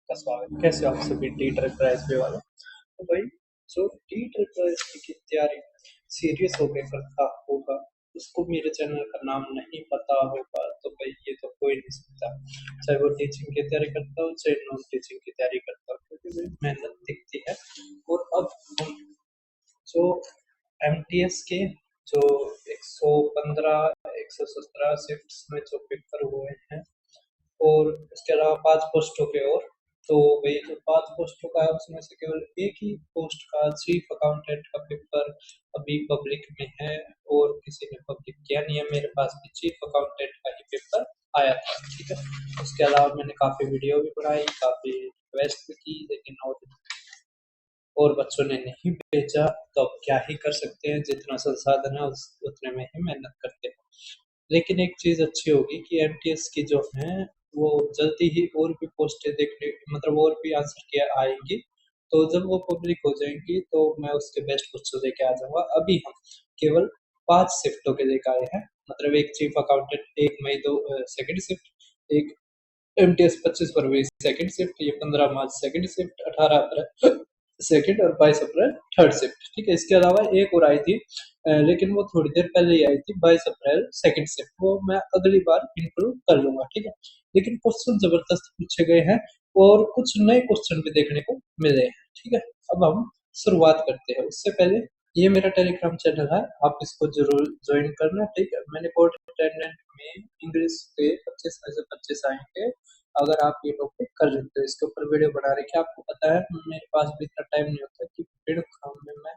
का स्वागत। कैसे हो आप सभी टी ट्रिपल एस पे वाले। तो भाई, जो टी ट्रिपल एस की तैयारी सीरियस होकर करता होगा उसको मेरे चैनल का नाम नहीं पता होगा तो भाई ये तो कोई नहीं सकता। चाहे वो टीचिंग की तैयारी करता हो चाहे नॉन टीचिंग की तैयारी करता हो, क्योंकि भाई मेहनत दिखती है। और अब हम जो एमटीएस के जो 115 117 शिफ्ट्स में जो पेपर हुए हैं और इसके अलावा 5 पोस्टों के तो वही जो 5 पोस्टों का है उसमें से केवल एक ही पोस्ट का चीफ अकाउंटेंट का पेपर अभी पब्लिक में है और किसी ने पब्लिक किया नहीं है। मेरे पास भी चीफ अकाउंटेंट का ही पेपर आया था, ठीक है। उसके अलावा मैंने काफ़ी वीडियो भी बनाई, काफ़ी रिक्वेस्ट भी की, लेकिन और बच्चों ने नहीं भेजा। तो अब क्या ही कर सकते हैं, जितना संसाधन है उतने में ही मेहनत करते हैं। लेकिन एक चीज अच्छी होगी कि एमटीएस की जो है वो जल्दी ही और भी पोस्टें देखने मतलब और भी आंसर किया आएंगी। तो जब वो पब्लिक हो जाएंगी तो मैं उसके बेस्ट क्वेश्चन लेके आ जाऊंगा। अभी हम केवल 5 शिफ्टों के लेकर आए हैं, मतलब एक चीफ अकाउंटेंट 1 मई दो सेकंड शिफ्ट, एक एमटीएस 25 फरवरी सेकंड शिफ्ट, ये 15 मार्च सेकंड शिफ्ट, 18 अप्रैल सेकंड और 22 अप्रैल थर्ड शिफ्ट, ठीक है। इसके अलावा एक और आई थी, लेकिन वो थोड़ी देर पहले ही आई थी, 22 अप्रैल सेकंड शिफ्ट, वो मैं अगली बार इंक्लूड कर लूंगा, ठीक है। लेकिन क्वेश्चन जबरदस्त पूछे गए हैं और कुछ नए क्वेश्चन भी देखने को मिले हैं, ठीक है। अब हम शुरुआत करते हैं। उससे पहले ये मेरा टेलीग्राम चैनल है, आप इसको जरूर ज्वाइन करना, ठीक है। मैंने कोर्ट अटेंडेंट में इंग्लिश के 25 में से 25 आएंगे अगर आप ये टॉपिक कर लेते हो। इसके ऊपर वीडियो बना रखी है, आपको पता है मेरे पास भी इतना टाइम नहीं होता कि बिना काम में मैं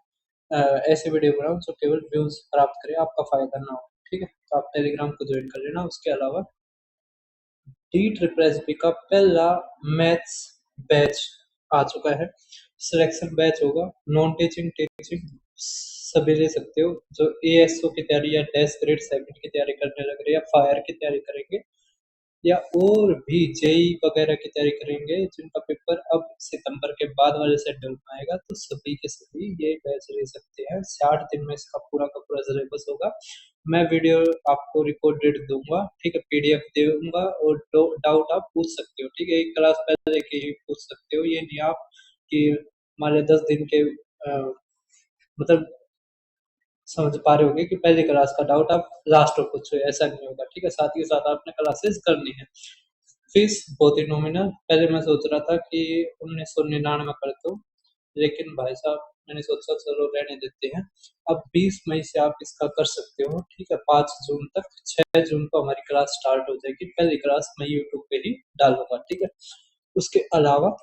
ऐसे वीडियो बनाऊं जो केवल व्यूज प्राप्त करे, आपका फायदा ना हो, ठीक है। तो आप टेलीग्राम को ज्वाइन कर लेना। उसके अलावा टी ट्रिपल एस बी का पहला मैथ्स बैच आ चुका है। सिलेक्शन बैच होगा, नॉन टीचिंग टीचिंग सभी ले सकते हो। जो एएसओ की तैयारी या डैश ग्रेड सेकंड की तैयारी करने लग रहे हैं या फायर की तैयारी करेंगे या और भी जेई वगैरह की तैयारी करेंगे जिनका पेपर अब सितंबर के बाद वाले शेड्यूल में आएगा, तो सभी के सभी ये बैच ले सकते हैं। 60 दिन में इसका पूरा का पूरा सिलेबस होगा। मैं वीडियो आपको रिकॉर्डेड दूंगा, ठीक है, पीडीएफ दूंगा और डाउट आप पूछ सकते हो, ठीक है। एक क्लास पहले के ही पूछ सकते हो, ये नहीं आप कि मान लो 10 दिन के मतलब समझ पा रहे होगे कि पहली क्लास का डाउट आप लास्ट में पूछो, ऐसा नहीं होगा, ठीक है। साथ ही साथ आपने क्लासेस करनी है। फीस बहुत ही नॉमिनल, पहले मैं सोच रहा था कि 1999 कर दो, लेकिन भाई साहब मैंने सोचा चलो रहने देते हैं। अब 20 मई से आप इसका कर सकते हो, ठीक है, 5 जून तक। 6 जून को हमारी क्लास स्टार्ट हो जाएगी, पहली क्लास मैं यूट्यूब पे ही डालूंगा, ठीक है। उसके अलावा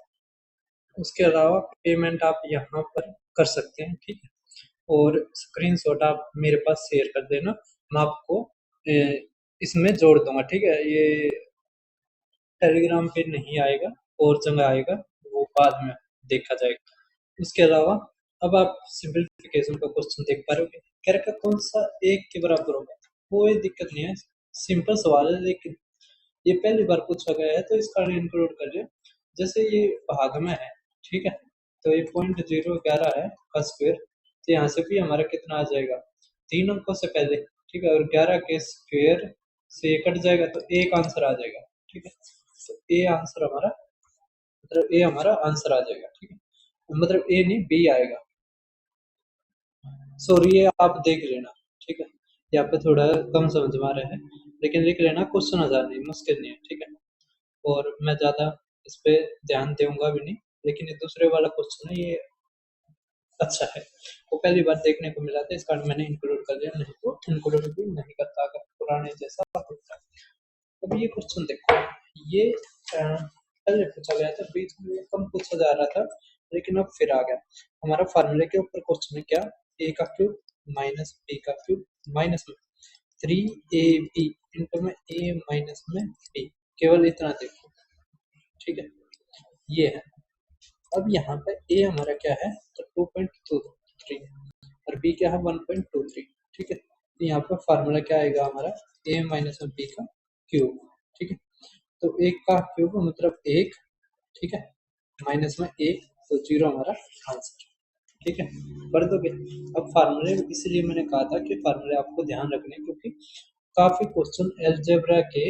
उसके अलावा पेमेंट आप यहाँ पर कर सकते हैं, ठीक है। और स्क्रीनशॉट आप मेरे पास शेयर कर देना, मैं आपको इसमें जोड़ दूंगा, ठीक है। ये टेलीग्राम पे नहीं आएगा, और जगह आएगा, वो बाद में देखा जाएगा। उसके अलावा अब आप सिंपलीफिकेशन का क्वेश्चन देख पा रहे हो, कह रखा कौन सा एक के बराबर होगा। कोई दिक्कत नहीं है, सिंपल सवाल है, लेकिन ये पहली बार पूछा गया है तो इसका इंक्लूड कर लिया। जैसे ये भाग में है, ठीक है, तो ये 0.011 है का स्क्वायर, तो यहाँ से भी हमारा कितना आ जाएगा, 3 अंकों से पहले, ठीक है। और 11 के स्क्वायर से ये कट जाएगा तो एक आंसर आ जाएगा, ठीक है। तो ए आंसर हमारा मतलब ए हमारा आंसर आ जाएगा, ठीक है। मतलब ए नहीं बी आएगा, सॉरी, ये आप देख लेना, ठीक है। यहाँ पे थोड़ा कम समझ में आ रहा है, लेकिन लिख लेना, क्वेश्चन हजार नहीं, मुश्किल नहीं है, ठीक है। और मैं ज्यादा इस पे ध्यान दूंगा भी नहीं, लेकिन ये दूसरे वाला क्वेश्चन है, ये अच्छा है, वो पहली बार देखने को मिला था, इस कारण मैंने इंक्लूड कर दिया, नहीं तो इंक्लूड भी नहीं करता अगर पुराने जैसा होता। अब ये क्वेश्चन देखो, ये पहले पूछा गया था, बीच में ये कम पूछा जा रहा था, लेकिन अब फिर आ गया। हमारा फार्मूले के ऊपर क्वेश्चन है, क्या, ए का क्यूब माइनस बी का क्यूब माइनस में 3ab इंटू में ए माइनस में बी, केवल इतना देखो, ठीक है। ये है। अब यहाँ पे ए हमारा क्या है, तो 2.23 और बी क्या है 1.23, ठीक है। तो यहाँ पे फार्मूला क्या आएगा हमारा, ए माइनस में बी का क्यूब, ठीक है। तो एक का क्यूब मतलब एक, ठीक है, माइनस में एक, तो जीरो हमारा आंसर, ठीक है। कर दोगे। अब फार्मूले इसलिए मैंने कहा था कि फार्मूले आपको ध्यान रखने, क्योंकि काफी क्वेश्चन एलजेब्रा के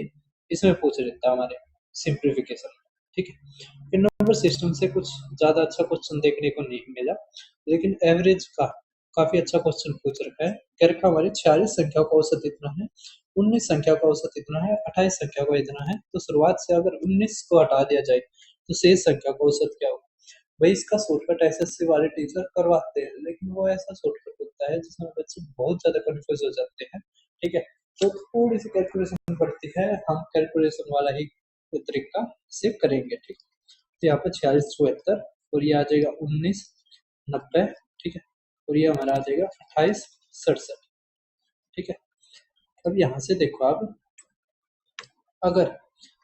इसमें पूछ लेता है हमारे सिंप्लीफिकेशन, ठीक है। फिर नंबर सिस्टम से कुछ ज़्यादा अच्छा क्वेश्चन देखने को नहीं मिला, लेकिन एवरेज का काफ़ी अच्छा क्वेश्चन पूछ रखा है। कह रखा हमारी 46 संख्या का औसत इतना है, 19 संख्या का औसत इतना है, 28 संख्या का इतना है, तो शुरुआत से अगर 19 को हटा दिया जाए तो शेष संख्या का औसत क्या होगा? भाई इसका शॉर्टकट एसएससी वाले टीचर करवाते हैं, लेकिन वो ऐसा शॉर्टकट होता है जिसमें बच्चे बहुत ज्यादा कंफ्यूज हो जाते हैं। ठीक है, तो थोड़ी सी कैलकुलेशन पड़ती है, हम कैलकुलेशन वाला ही तरीका से करेंगे। ठीक है, तो यहाँ पे 46 74 और ये आ जाएगा 19 90। ठीक है, और ये हमारा आ जाएगा 28 67। ठीक है, अब यहाँ से देखो आप, अगर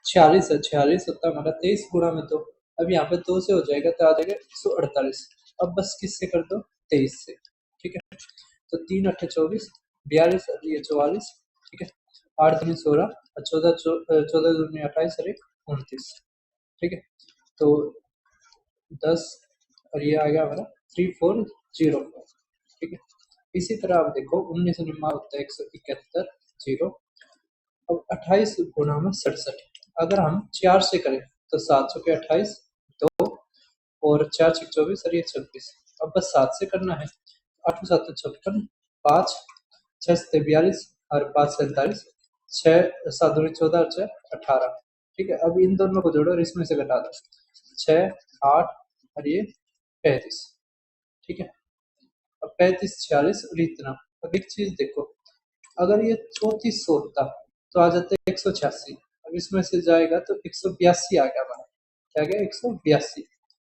46 है, 46 होता है हमारा 23 गुणा में 2। अब यहाँ पे 2 से हो जाएगा तो आ जाएगा 148। अब बस किससे कर दो, 23 से। ठीक है, तो 3 8 24, 42 और ये 44। ठीक है, 8 3 16 और 14 14 दूनी 28 और 1 29। ठीक है, तो 10 और ये आ गया हमारा 3404। ठीक है, इसी तरह आप देखो 19 निम्मा होता है 171 0। अब 28 गुना में 67, अगर हम 4 से करें तो 7 के 28 2 और 4 6 24 और ये 26। अब बस 7 से करना है, 8 7 56, 5 6 से 42 और 5 47, 6 7 दूनी 14 और 6 18। ठीक है, अब इन दोनों को जोड़ो और इसमें से घटा दो, 6 8 और ये 35। ठीक है, अब 35 46 और इतना। अब एक चीज देखो, अगर ये 3400 होता तो आ जाता है 186। अब इसमें से जाएगा तो 182 आ गया हमारा, क्या गया 182।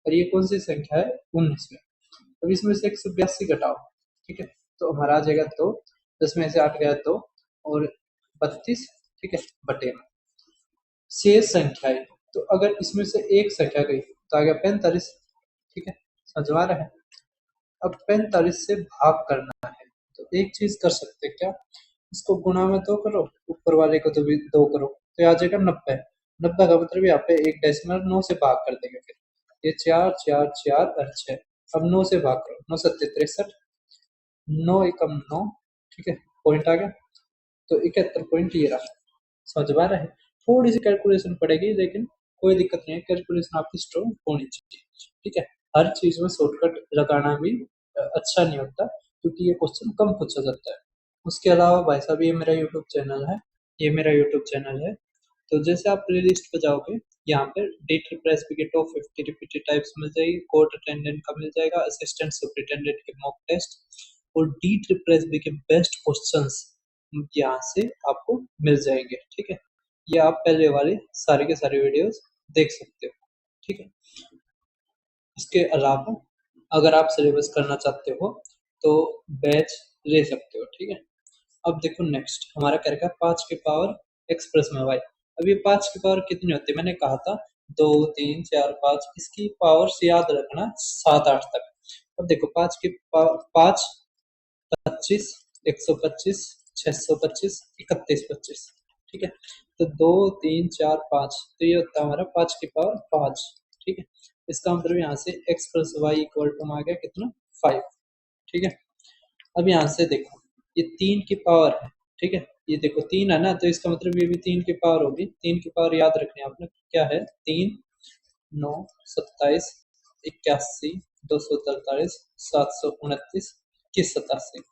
और ये कौन सी संख्या है, 19 में। अब इसमें से 182 घटाओ। ठीक है, तो हमारा आ जाएगा 2, 10 में से 8 गया 2 और 32। ठीक है, बटे में शेष संख्या है, तो अगर इसमें से एक संख्या गई तो आ गया 45। ठीक है, समझ रहा है। अब 45 से भाग करना है, तो एक चीज कर सकते हैं क्या, इसको गुणा में 2 करो, ऊपर वाले को तो भी 2 करो, तो आ जाएगा 90। 90 का मतलब यहाँ पे एक डेसिमल 9 से भाग कर देंगे। फिर ये 4 4 4 और 6। अब 9 से भाग करो, 9 7 63, 9 एकम 9। ठीक है, पॉइंट आ गया, तो 71 पॉइंट ये रहा। समझ पा रहे हैं, थोड़ी सी कैलकुलेशन पड़ेगी, लेकिन कोई दिक्कत नहीं है, कैलकुलेशन आपकी स्ट्रॉन्ग होनी चाहिए। ठीक है, हर चीज में शॉर्टकट लगाना भी अच्छा नहीं होता, क्योंकि ये क्वेश्चन कम पूछा जाता है। उसके अलावा भाई साहब, ये मेरा यूट्यूब चैनल है, ये मेरा यूट्यूब चैनल है। तो जैसे आप प्ले लिस्ट पे जाओगे, यहाँ पे डेट रिप्रेस के टॉप 50 रिपीटेड टाइप्स मिल जाएगी, कोर्ट अटेंडेंट का मिल जाएगा, असिस्टेंट सुपरिटेंडेंट के मॉक टेस्ट और डीट रिप्रेस के बेस्ट क्वेश्चंस यहाँ से आपको मिल जाएंगे। ठीक है, ये आप पहले वाले सारे के सारे वीडियोस देख सकते हो। ठीक है, इसके अलावा अगर आप सिलेबस करना चाहते हो तो बैच ले सकते हो। ठीक है, अब देखो नेक्स्ट हमारा क्या रखा है, 5 की पावर एक्सप्रेस में वाई। अब ये 5 की पावर कितनी होती है, मैंने कहा था 2 3 4 5, इसकी पावर्स याद रखना 7 8 तक। अब देखो 5 की पावर 5 25 125 625 31 25। ठीक है, तो 2 3 4 5, तो ये होता है हमारा 5 की पावर 5। ठीक है, इसका मतलब यहाँ से x plus y equal to आ गया कितना, 5। ठीक है, अब यहाँ से देखो ये 3 की पावर है। ठीक है, ये देखो 3 है ना, तो इसका मतलब ये भी 3 की पावर होगी। 3 की पावर याद रखनी है आपने, क्या है, 3 9 27 81 243 729 21 87।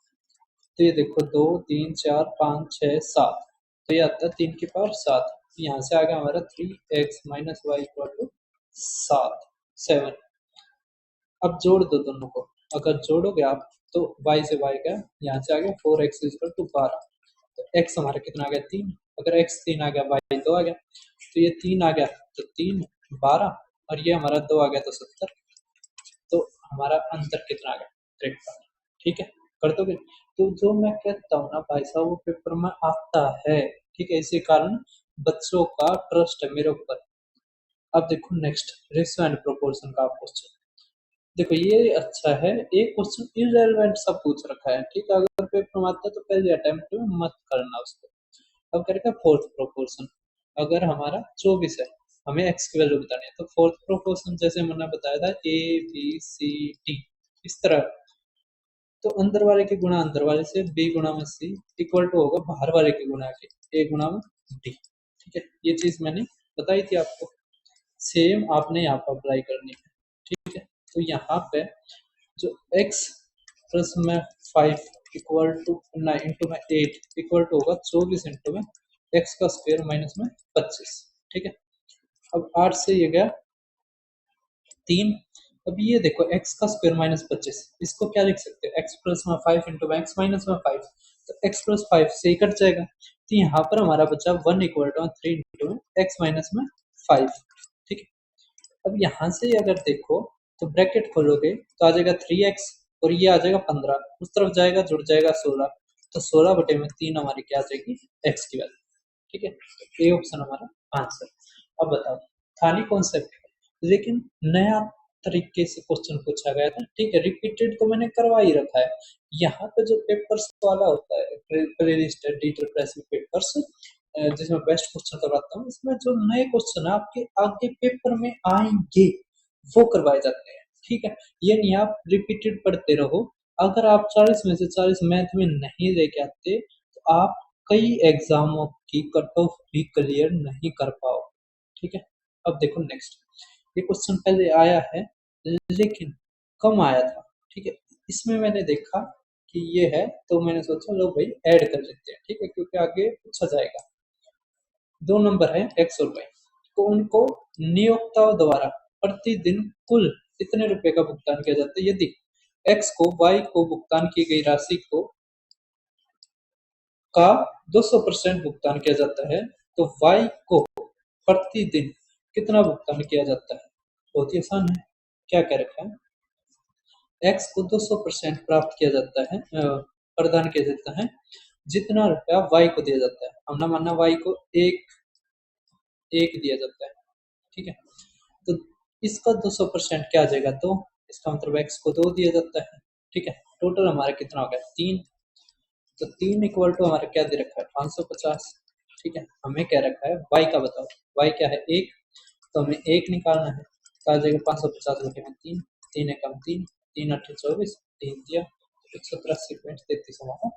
तो ये देखो 2 3 4 5 6 7, तो ये आता है 3 की पावर 7। यहाँ से आ गया हमारा 3x minus Y equal to 7। अब जोड़ दो दोनों को, अगर जोड़ोगे आप तो y से y का यहाँ से आ गया 4x इक्वल टू 12। तो x हमारा कितना आ गया, 3। अगर x 3 आ गया, y 2 आ गया, तो ये 3 आ गया तो 3 12 और ये हमारा 2 आ गया तो 70। तो हमारा अंतर कितना आ गया, 53। ठीक है, कर दोगे। तो जो मैं कहता हूँ ना भाई साहब, वो पेपर में आता है। ठीक है, इसी कारण बच्चों का ट्रस्ट है मेरे ऊपर। अब देखो नेक्स्ट, रेशियो एंड प्रोपोर्शन का क्वेश्चन देखो, ये अच्छा है, एक क्वेश्चन इररिलेवेंट सा पूछ रखा है। ठीक है, अगर पेपर में आता है तो पहले अटेम्प्ट में मत करना उसको। अब करेगा फोर्थ प्रोपोर्शन, अगर हमारा 24 है, हमें एक्स की वैल्यू बतानी है, तो फोर्थ प्रोपोर्शन जैसे मैंने बताया था ए बी सी डी, इस तरह। तो अंदर वाले के गुणा अंदर वाले से, बी गुणा में सी इक्वल टू होगा बाहर वाले के गुणा के, ए गुणा में डी। ठीक है, ये चीज मैंने बताई थी आपको। सेम आपने यहाँ पर अप्लाई करनी है, ठीक है। तो यहाँ पे जो x प्लस में 5 इक्वल टू 9 इंटू में 8 इक्वल टू होगा 24 इंटू में x का स्क्वायर माइनस में 25, ठीक है। अब 8 से ये गया 3। अब ये देखो x का स्क्वायर माइनस 25, इसको क्या लिख सकते हैं, x प्लस में 5 इंटू में एक्स माइनस में 5, तो x प्लस 5 से ही कट जाएगा। तो यहाँ पर हमारा बचा 1 equal to 3 into X minus में 5, ठीक है। अब यहाँ से अगर देखो तो ब्रैकेट खोलोगे तो आ जाएगा 3x और ये आ जाएगा 15, उस तरफ जाएगा जुड़ जाएगा 16, तो 16 बटे में 3 हमारी क्या आ जाएगी x की वैल्यू, ठीक है। तो ए ऑप्शन हमारा आंसर। अब बताओ, थाली कॉन्सेप्ट है लेकिन नया तरीके से क्वेश्चन पूछा गया था, ठीक है। रिपीटेड तो मैंने करवा ही रखा है। यहाँ पे जो पेपर्स वाला होता है प्ले लिस्ट है टीचर प्रेस पेपर्स, जिसमें बेस्ट क्वेश्चन करवाता हूँ, इसमें जो नए क्वेश्चन आपके आगे पेपर में आएंगे वो करवाए जाते हैं, ठीक है। ये नहीं आप रिपीटेड पढ़ते रहो। अगर आप 40 में से 40 मैथ में नहीं लेके आते तो आप कई एग्जामों की कट ऑफ भी क्लियर नहीं कर पाओ, ठीक है। अब देखो नेक्स्ट, ये क्वेश्चन पहले आया है लेकिन कम आया था, ठीक है। इसमें मैंने देखा कि ये है तो मैंने सोचा लो भाई ऐड कर लेते हैं, ठीक है, क्योंकि आगे पूछा जाएगा। 2 नंबर है एक्स और वाई, तो उनको नियोक्ताओं द्वारा प्रतिदिन कुल कितने रुपए का भुगतान किया जाता है। यदि एक्स को वाई को भुगतान की गई राशि को का 200% भुगतान किया जाता है तो वाई को प्रतिदिन कितना भुगतान किया जाता है। बहुत ही आसान है, क्या कह रखा है, एक्स को 200% प्राप्त किया जाता है, प्रदान किया जाता है जितना रुपया वाई को दिया जाता है। हमने माना वाई को एक एक दिया जाता है, ठीक है। तो इसका 200% क्या आ जाएगा, तो इसका मतलब एक्स को 2 दिया जाता है, ठीक है। टोटल हमारा कितना हो गया 3, तो 3 इक्वल टू हमारा क्या दे रखा है 550, ठीक है। हमें क्या रखा है वाई का बताओ, वाई क्या है 1, तो हमें 1 निकालना है, तो आ जाएगा 550 बटे में 3, 3 एकम 3, 3 अट्ठे 24, 3 दिया 183.33 हमारा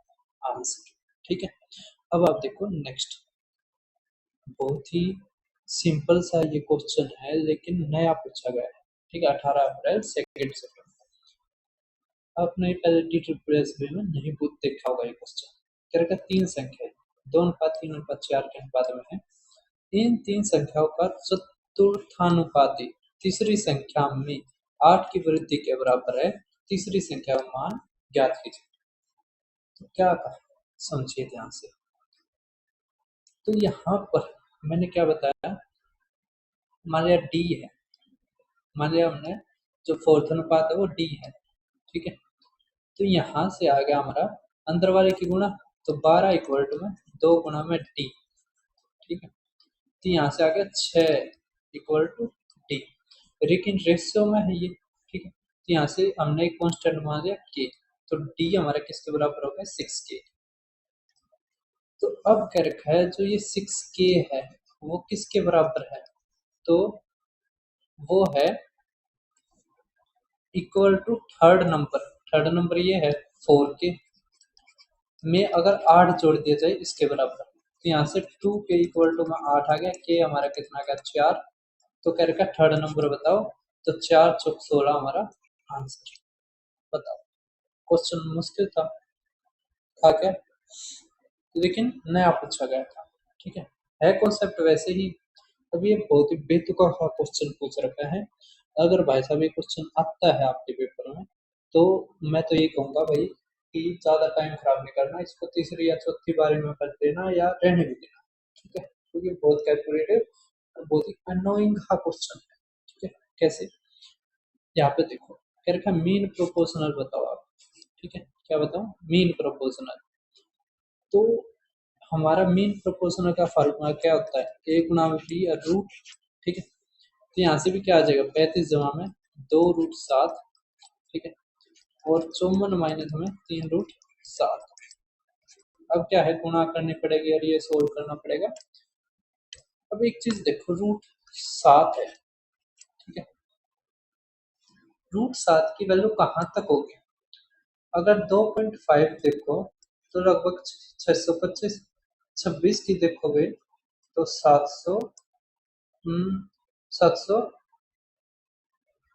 आंसर, ठीक है। अब आप देखो नेक्स्ट, बहुत ही सिंपल सा ये क्वेश्चन है लेकिन नया पूछा गया है, ठीक है। 18 अप्रैल सेकेंड सेकंड, आपने पहले टीचर प्रेस में नहीं पूछ देखा होगा ये क्वेश्चन। क्या रखा, 3 संख्या है 2 अनुपात 3 अनुपात 4 के अनुपात में है, इन 3 संख्याओं का चतुर्थानुपाती तीसरी संख्या में 8 की वृद्धि के बराबर है, तीसरी संख्या का मान ज्ञात कीजिए। तो क्या कहा, समझिए ध्यान से। तो यहाँ पर मैंने क्या बताया, मान लिया डी है, मान लिया हमने जो फोर्थ अनुपात है वो डी है, ठीक है। तो यहाँ से आ गया हमारा अंदर वाले की गुणा, तो 12 इक्वल टू में 2 गुणा में डी, ठीक है। तो यहाँ से आ गया 6 इक्वल टू डी, लेकिन रेशियो में है ये, ठीक है। तो यहाँ से हमने एक कांस्टेंट मान लिया के, तो डी हमारा किसके बराबर हो गया 6k। तो अब क्या रखा है, जो ये 6k है वो किसके बराबर है, तो वो है इक्वल टू थर्ड नंबर ये है 4k में अगर 8 जोड़ दिया जाए इसके बराबर, तो यहाँ से 2k इक्वल टू में 8 आ गया, के हमारा कितना आ गया 4, तो क्या रखा थर्ड नंबर बताओ, तो 4 चौक 16 हमारा आंसर। बताओ, क्वेश्चन मुश्किल था क्या, लेकिन नया पूछा गया था, ठीक है कॉन्सेप्ट वैसे ही। अब ये बहुत ही बेतुका सा क्वेश्चन पूछ रखा है। अगर भाई साहब ये क्वेश्चन आता है आपके पेपर में तो मैं तो ये कहूंगा भाई कि ज्यादा टाइम खराब नहीं करना, इसको तीसरी या चौथी बारे में कर देना या रहने भी देना, ठीक है, क्योंकि बहुत कैलकुलेटिव और बहुत ही अनोइंग सा क्वेश्चन है, ठीक है। कैसे, यहाँ पे देखो क्या रखा, मीन प्रोपोर्शनल बताओ आप, ठीक है। क्या बताओ, मीन प्रोपोर्शनल। तो हमारा मीन प्रोपोर्शनल का फार्मूला क्या होता है, ए गुना बी रूट, ठीक है। तो यहाँ से भी क्या आ जाएगा 35 जमा में 2 रूट 7, ठीक है, और 54 माइनस में 3 रूट 7। अब क्या है, गुणा करनी पड़ेगी और ये सोल्व करना पड़ेगा। अब एक चीज देखो, रूट 7 है, ठीक है, रूट 7 की वैल्यू कहाँ तक होगी, अगर 2.5 देखो तो लगभग 625, 26 की देखोगे तो 700, 700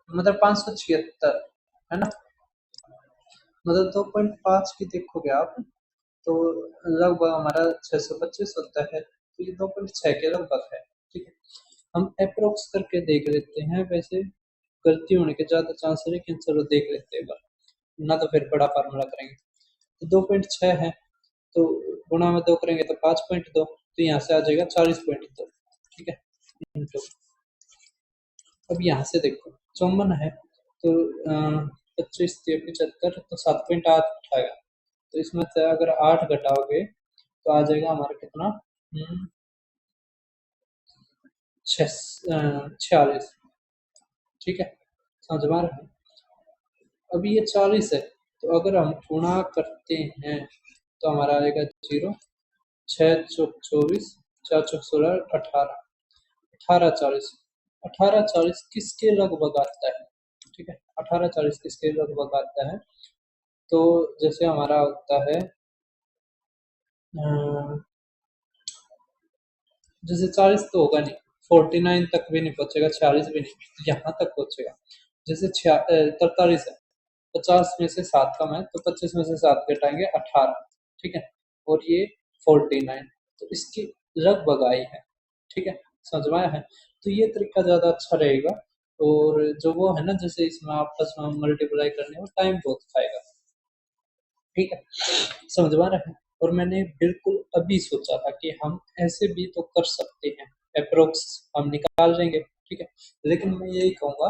मतलब 576 है ना। मतलब 2.5 की देखोगे आप तो लगभग हमारा 625 होता है, तो ये 2.6 के लगभग है। ठीक है, हम अप्रोक्स करके देख लेते हैं, वैसे गलती होने के ज़्यादा चांस है, लेकिन चलो देख लेते हैं एक बार, ना तो फिर बड़ा फार्मूला करेंगे। तो 2.6 है, तो गुणा में 2 करेंगे तो 5.2, तो यहाँ से आ जाएगा 40.2। ठीक है, इंटू, अब यहाँ से देखो 54 है, तो 25 75 तो 7.8 आएगा। तो इसमें से अगर 8 घटाओगे तो आ जाएगा हमारा कितना, 46। ठीक है, समझ में आ रहा है। अभी ये 40 है, तो अगर हम गुणा करते हैं तो हमारा आएगा 0, 6 चौक 24, 4 चौक 16, 18, 18 40। 18 40 किसके लगभग आता है? ठीक है, 18 40 किसके लगभग आता है? तो जैसे हमारा होता है जैसे 40 तो होगा नहीं, 49 तक भी नहीं पहुंचेगा, 46 भी नहीं, यहाँ तक पहुंचेगा। जैसे 43 है, 50 में से 7 कम है, तो 25 में से 7 घटाएंगे 18। ठीक है, और ये 49, तो इसकी लगभग आई है। ठीक है, समझ में आया है। तो ये तरीका ज़्यादा अच्छा रहेगा, और जो वो है ना, जैसे इसमें आपस में मल्टीप्लाई करने में टाइम बहुत खाएगा। ठीक है, समझ में आ रहा है। और मैंने बिल्कुल अभी सोचा था कि हम ऐसे भी तो कर सकते हैं, अप्रोक्स हम निकाल लेंगे। ठीक है, लेकिन मैं यही कहूँगा,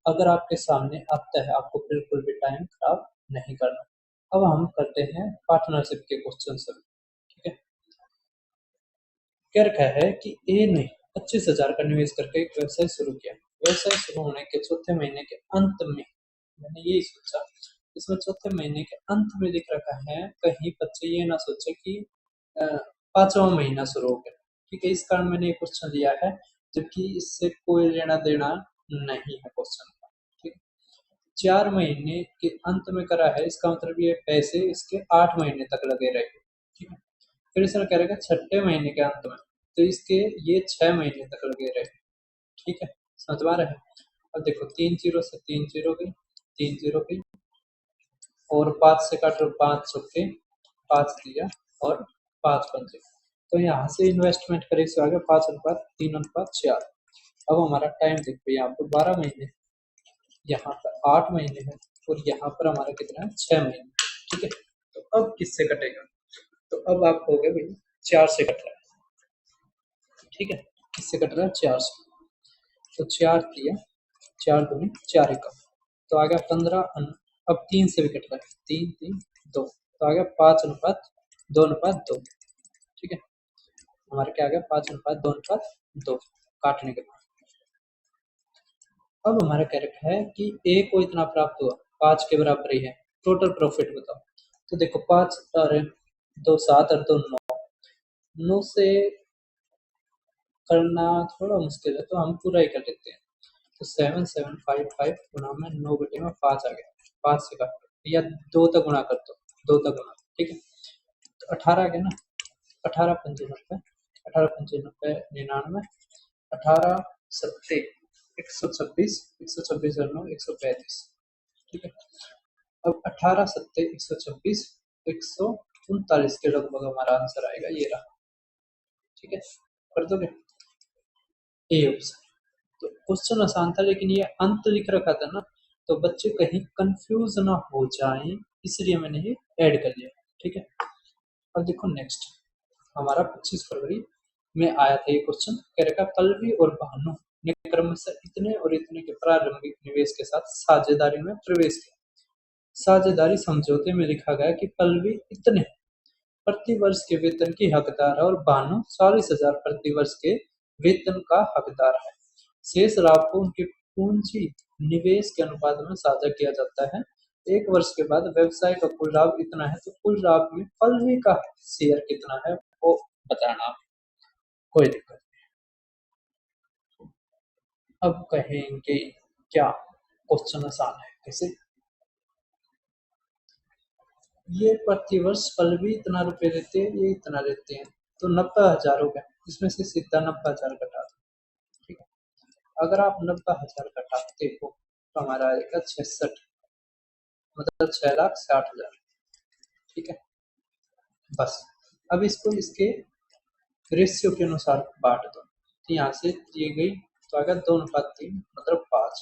अगर आपके सामने आता है, आपको बिल्कुल भी टाइम खराब नहीं करना। अब हम करते हैं पार्टनरशिप के क्वेश्चन से। ठीक है, क्या रखा है कि ए ने 25,000 का निवेश करके एक व्यवसाय शुरू किया। व्यवसाय शुरू होने के चौथे महीने के अंत में, मैंने यही सोचा, इसमें चौथे महीने के अंत में लिख रखा है, कहीं बच्चे ये ना सोचे कि अ, 5वां महीना शुरू हो गया। ठीक है, इस कारण मैंने ये क्वेश्चन लिया है, जबकि इससे कोई लेना देना नहीं है क्वेश्चन का। ठीक है, 4 महीने के अंत में करा है, इसका मतलब ये पैसे इसके 8 महीने तक लगे रहे। ठीक है, फिर इसने क्या रहेगा, छठे महीने के अंत में, तो इसके ये 6 महीने तक लगे रहे। ठीक है, समझ में आ रहा है। अब देखो 3 जीरो से 3 जीरो गई, 3 जीरो गई, और 5 से काट लो, 5 चौके 5 दिया, और 5 पंजे। तो यहाँ से इन्वेस्टमेंट करें, इससे आगे 5:3:4। अब हमारा टाइम देखो, यहाँ पर 12 महीने, यहाँ पर 8 महीने है, और यहाँ पर हमारा कितना है, 6 महीने। ठीक है, तो अब किससे कटेगा? तो अब आप हो गए भाई, 4 से कट रहा है। ठीक है, किससे कट रहा है, 4 से। तो 4 दिया, 4 दूनी 4 एकम, तो आ गया 15। अब 3 से भी कट रहा है, 3 3 2, तो आ गया 5:2:2। ठीक है, हमारे क्या आ गया, 5:2:2 काटने के बाद। अब हमारा क्या रखा है कि ए को इतना प्राप्त हुआ, 5 के बराबर ही है, टोटल प्रॉफिट बताओ। तो देखो 5 और 2 7 और 2 9, 9 से करना थोड़ा मुश्किल है, तो हम पूरा ही कर लेते हैं। तो 7 7 5 5 गुना में 9/5 आ गया, 5 से काट या 2 तक गुणा कर दो, 2 तक गुणा। ठीक है, तो 18 आ गया ना, 18 पंजे 90, 18 पंजे 90 99, 18 सत्ते 126, 126 और 9 135। ठीक है, अब 18 सत्ते 126, 139 के लगभग हमारा आंसर आएगा, ये रहा। ठीक है, कर दोगे ए ऑप्शन। तो क्वेश्चन आसान था, लेकिन ये अंत लिख रखा था ना, तो बच्चे कहीं कंफ्यूज ना हो जाएं, इसलिए मैंने ये ऐड कर लिया। ठीक है, अब देखो नेक्स्ट, हमारा 25 फरवरी में आया था ये क्वेश्चन, कह रखा पल्लवी और भानु ने क्रमशः इतने और इतने के प्रारंभिक निवेश के साथ साझेदारी में प्रवेश किया। साझेदारी समझौते में लिखा गया कि पल्लवी इतने प्रति वर्ष के वेतन की हकदार है, और भानु 40,000 प्रति वर्ष के वेतन का हकदार है। शेष लाभ को उनके पूंजी निवेश के अनुपात में साझा किया जाता है। 1 वर्ष के बाद व्यवसाय का कुल लाभ इतना है, तो कुल लाभ में पल्लवी का शेयर कितना है वो बताना। कोई दिक्कत नहीं। अब कहेंगे क्या, क्वेश्चन आसान है कैसे, ये प्रतिवर्ष पल्लवी इतना रुपए लेते हैं, ये इतना लेते हैं, तो 90,000 हो गया, इसमें से सीधा 90,000 घटा दो। ठीक है, अगर आप 90,000 घटाते हो तो हमारा आएगा 66, मतलब 6,60,000। ठीक है, बस। अब इसको इसके रेशियो के अनुसार बांट दो, तो यहाँ से दी गई तो आएगा 2:3, मतलब 5।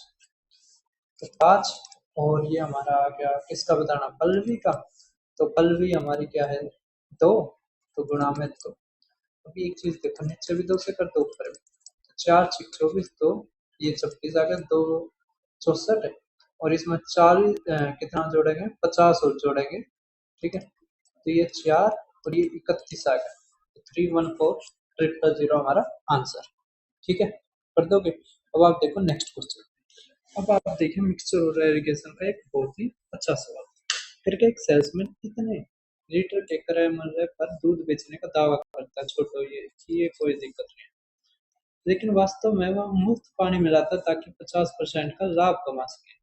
तो 5, और ये हमारा आ गया किसका बताना, पल्लवी का। तो पल्लवी हमारी क्या है, 2, तो गुणा में 2। अभी एक चीज देखो, नीचे भी 2 से कर दो, ऊपर भी। तो 4×6 = 24, तो ये 26 आ गया, 2 64 है। और इसमें 40 कितना जोड़ेंगे, 50 और जोड़ेंगे। ठीक है, तो ये 4 और ये 31 आ गया, तो 314,000 हमारा आंसर। ठीक है, कर दोगे। अब आप देखो नेक्स्ट क्वेश्चन। अब आप देखें मिक्सचर और एरीगेशन का एक बहुत ही अच्छा सवाल। फिर क्या, एक सेल्समैन कितने लीटर के क्रय मूल्य पर दूध बेचने का दावा करता है, छोटो ये कोई दिक्कत नहीं है, लेकिन वास्तव में वह मुफ्त पानी मिलाता ताकि 50% का लाभ कमा सके।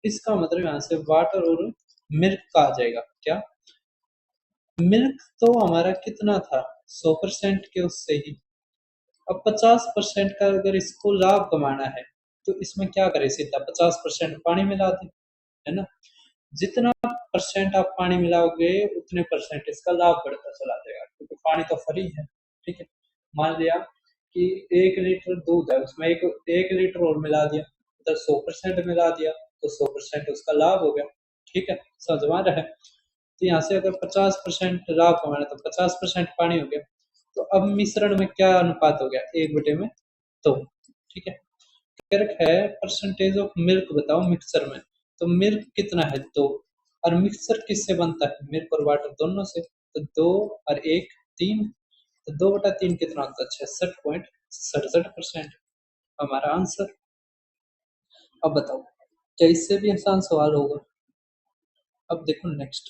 इसका मतलब यहाँ से वाटर और मिल्क का आ जाएगा क्या। मिल्क तो हमारा कितना था, 100% के उससे ही। अब 50% का अगर इसको लाभ कमाना है, तो इसमें क्या करे, सीधा 50% पानी मिला दे, है ना। जितना परसेंट आप पानी मिलाओगे उतने परसेंट इसका लाभ बढ़ता चला जाएगा, क्योंकि पानी तो फ्री है। ठीक है, मान लिया कि 1 लीटर दूध है, उसमें एक 1 लीटर और मिला दिया, मतलब 100% मिला दिया, तो 100% उसका लाभ हो गया। ठीक है, समझ में आ रहा है। तो यहाँ से अगर 50% लाभ कमाना है तो 50% पानी हो गया। तो अब मिश्रण में क्या अनुपात हो गया, 1/2। ठीक है, फर्क है परसेंटेज ऑफ मिल्क बताओ मिक्सचर में। तो मिल्क कितना है, 2। और मिक्सचर किससे बनता है, मिल्क और वाटर दोनों से। तो 2 और 1 3, तो 2/3 कितना होता है, 66.67% हमारा आंसर। अब बताओ, क्या इससे भी आसान सवाल होगा। अब देखो नेक्स्ट,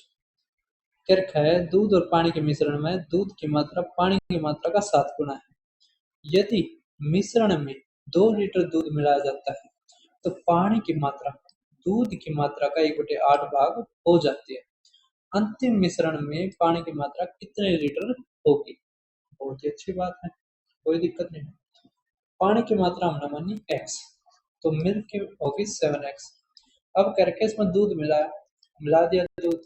क्या रखा है, दूध और पानी के मिश्रण में दूध की मात्रा पानी की मात्रा का 7 गुना है। यदि मिश्रण में 2 लीटर दूध मिलाया जाता है, तो पानी की मात्रा दूध की मात्रा का 1/8 भाग हो जाती है। अंतिम मिश्रण में पानी की मात्रा कितने लीटर होगी। बहुत ही अच्छी बात है, कोई दिक्कत नहीं है। पानी की मात्रा हमने मानी x, तो मिल्क की होगी 7x। अब करके इसमें दूध मिला दिया दूध,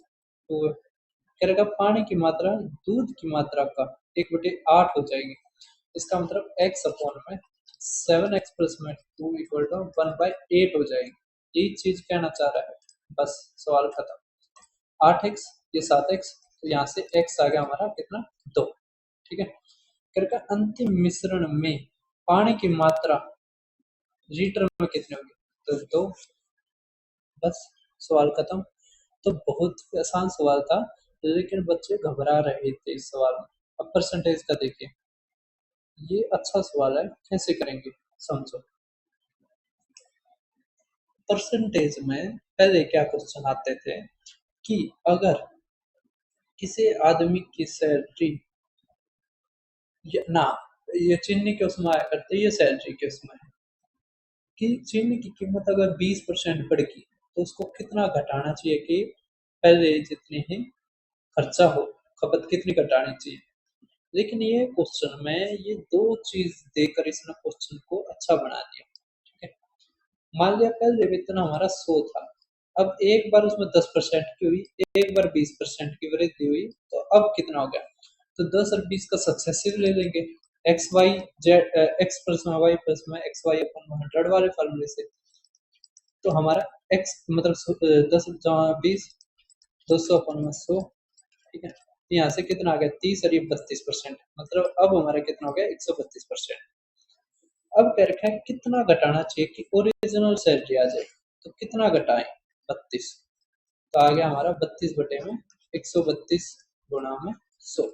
तो करेगा पानी की मात्रा दूध की मात्रा का 1/8 हो जाएगी। इसका मतलब x अपॉन में 7x प्लस में 2 इक्वल टू 1/8 हो जाएगी। यही चीज कहना चाह रहा है, बस सवाल खत्म। 8x, ये 7x, तो यहाँ से x आ गया हमारा कितना, 2। ठीक है, करके अंतिम मिश्रण में पानी की मात्रा लीटर में कितनी होगी, तो 2। बस सवाल खत्म। तो बहुत ही आसान सवाल था, लेकिन बच्चे घबरा रहे थे इस सवाल में। अब परसेंटेज का देखिए, ये अच्छा सवाल है, कैसे करेंगे समझो। परसेंटेज में पहले क्या क्वेश्चन आते थे कि अगर किसी आदमी की सैलरी, ना, ये चीनी के उसमें आया करते, ये सैलरी के उसमें है कि चीनी की कीमत अगर 20% बढ़ गई तो उसको कितना घटाना चाहिए कि पहले जितनी ही खर्चा हो, खपत कितनी घटानी चाहिए। लेकिन ये क्वेश्चन में ये दो चीज देकर इसने क्वेश्चन को अच्छा बना दिया। ठीक है, मान लिया पहले वेतन हमारा 100 था, अब एक बार उसमें 10% की हुई, एक बार 20% की वृद्धि हुई, तो अब कितना हो गया, तो 10 और 20 का सक्सेसिव ले लेंगे, X Y Z, X plus में वाई प्लस में एक्स वाई अपन 100 वाले फार्मूले से। तो हमारा एक्स मतलब 10 20, 200 अपन में 100। ठीक है, तो यहाँ से कितना आ गया, 30 और ये 32%, मतलब अब हमारा कितना हो गया, 132%। अब कह रखा है कितना घटाना चाहिए कि ओरिजिनल सैलरी आ जाए, तो कितना घटाएं, 32। तो आ गया हमारा 32/में 132 गुणा में 100।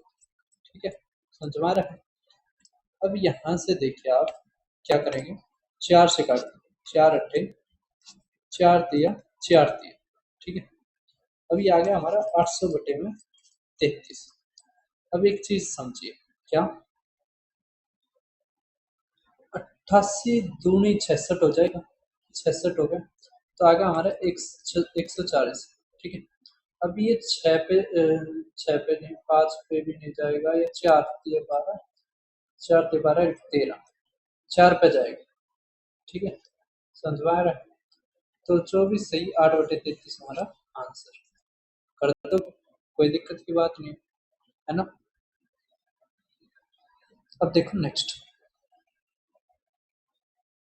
ठीक है, समझ में आ रहा है। अब यहाँ से देखिए आप क्या करेंगे, 4 से काट देंगे, 4 × 8 4 × 3 4 × 3। ठीक है, अब ये आ गया हमारा 800/में 33। अब एक चीज समझिए, क्या 88 दूनी 66 हो जाएगा, 66 हो गया, तो आ गया हमारा 140। ठीक है, अब ये 6 पे नहीं, 5 पे भी नहीं जाएगा, ये 4 ये 12, 4 × 12 13, 4 पे जाएगा। ठीक है, समझ में आ रहा है? तो 24 सही, 8/33 हमारा आंसर। कर दो, कोई दिक्कत की बात नहीं है ना। अब देखो नेक्स्ट,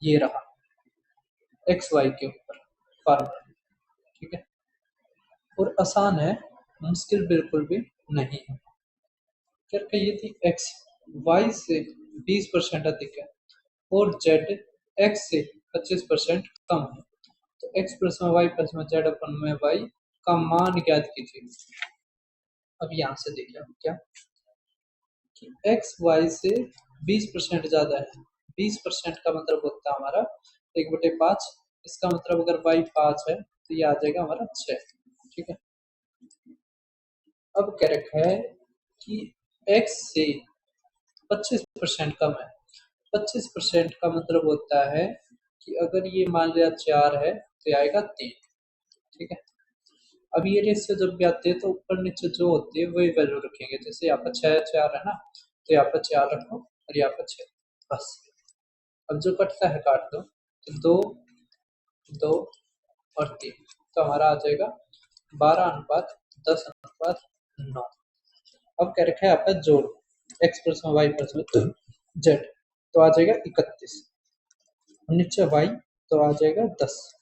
ये रहा एक्स वाई के ऊपर फार्मूला। ठीक है, और आसान है, मुश्किल बिल्कुल भी नहीं है। क्या कहिए थी, एक्स वाई से 20% अधिक है और जेड एक्स से 25% कम है, तो एक्स प्लस में वाई प्लस में जेड अपन में वाई का मान ज्ञात कीजिए। अब यहाँ से देखिए क्या कि एक्स वाई से 20% ज्यादा है। 20% का मतलब होता है हमारा 1/5। इसका मतलब अगर वाई 5 है तो ये आ जाएगा हमारा 6। ठीक है, अब क्या रखा है कि एक्स से 25% कम है। 25% का मतलब होता है कि अगर ये मान लिया 4 है तो ये आएगा 3। ठीक है, अब ये रेशियो जब भी आते हैं तो ऊपर नीचे जो होती है वही वैल्यू रखेंगे। जैसे यहाँ पर 6 4 है ना, तो यहाँ पर 4 रखो और यहाँ पर 6, बस। अब जो कटता है काट दो, तो 2 2 और 3, तो हमारा आ जाएगा 12:10:9। अब क्या रखा है यहाँ पर जोड़, एक्स प्लस में वाई प्लस में जेड, तो आ जाएगा 31, और नीचे वाई तो आ जाएगा 10।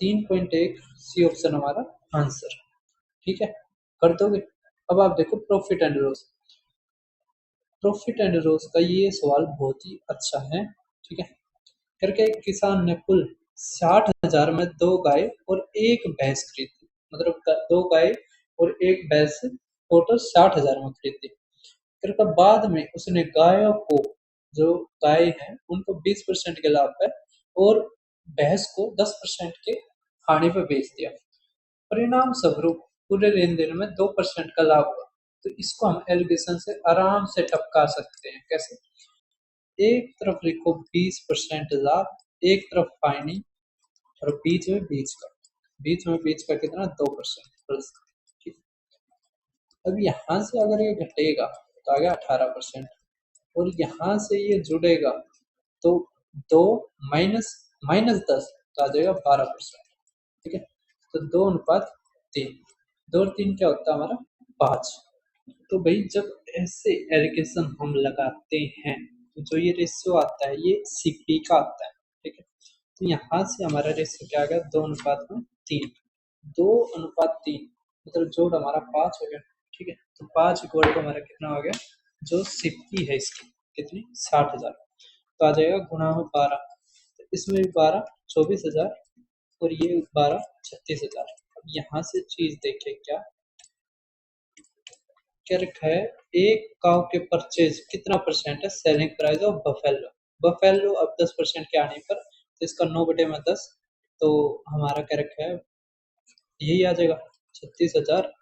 3.1 सी ऑप्शन हमारा आंसर। ठीक है, कर दोगे। अब आप देखो profit and loss. Profit and loss का ये सवाल बहुत ही अच्छा है। ठीक है, करके एक किसान ने कुल 60,000 में 2 गाय और एक भैंस खरीदी। मतलब 2 गाय और एक भैंस टोटल 60,000 में खरीदी। करके बाद में उसने गायों को, जो गाय है उनको 20% के लाभ पे और भैंस को 10% के खाने पे बेच दिया। परिणाम स्वरूप पूरे लेन देन में 2% का लाभ हुआ। तो इसको हम एलिगेशन से आराम से टपका सकते हैं। कैसे? एक तरफ लिखो 20% लाभ, एक तरफ फाइनिंग, और बीच में बीच का कितना 2% प्लस। ठीक, अब यहाँ से अगर ये घटेगा तो आ गया 18%, और यहाँ से ये जुड़ेगा तो 2 माइनस माइनस 10 तो आ जाएगा 12%। ठीक है, तो 2:3, 2 और 3 क्या होता है हमारा 5। तो भाई जब ऐसे एलिगेशन हम लगाते हैं तो जो ये रेशियो आता है ये सीपी का आता है। ठीक है, तो यहाँ से हमारा रेशियो क्या आ गया, 2:3। 2:3 मतलब जोड़ हमारा 5 हो गया। ठीक है, तो 5 इक्वल टू हमारा कितना हो गया, जो सीपी है इसकी कितनी 60,000, तो आ जाएगा गुणा में 12। तो इसमें भी 12 24,000, और ये 12 36,000। अब यहाँ से चीज देखे क्या क्या रखा है, एक काव के परचेज कितना परसेंट है selling price of buffalo. Buffalo अब 10% के आने पर तो इसका 9/10, तो हमारा क्या रखा है, यही आ जाएगा 36,000।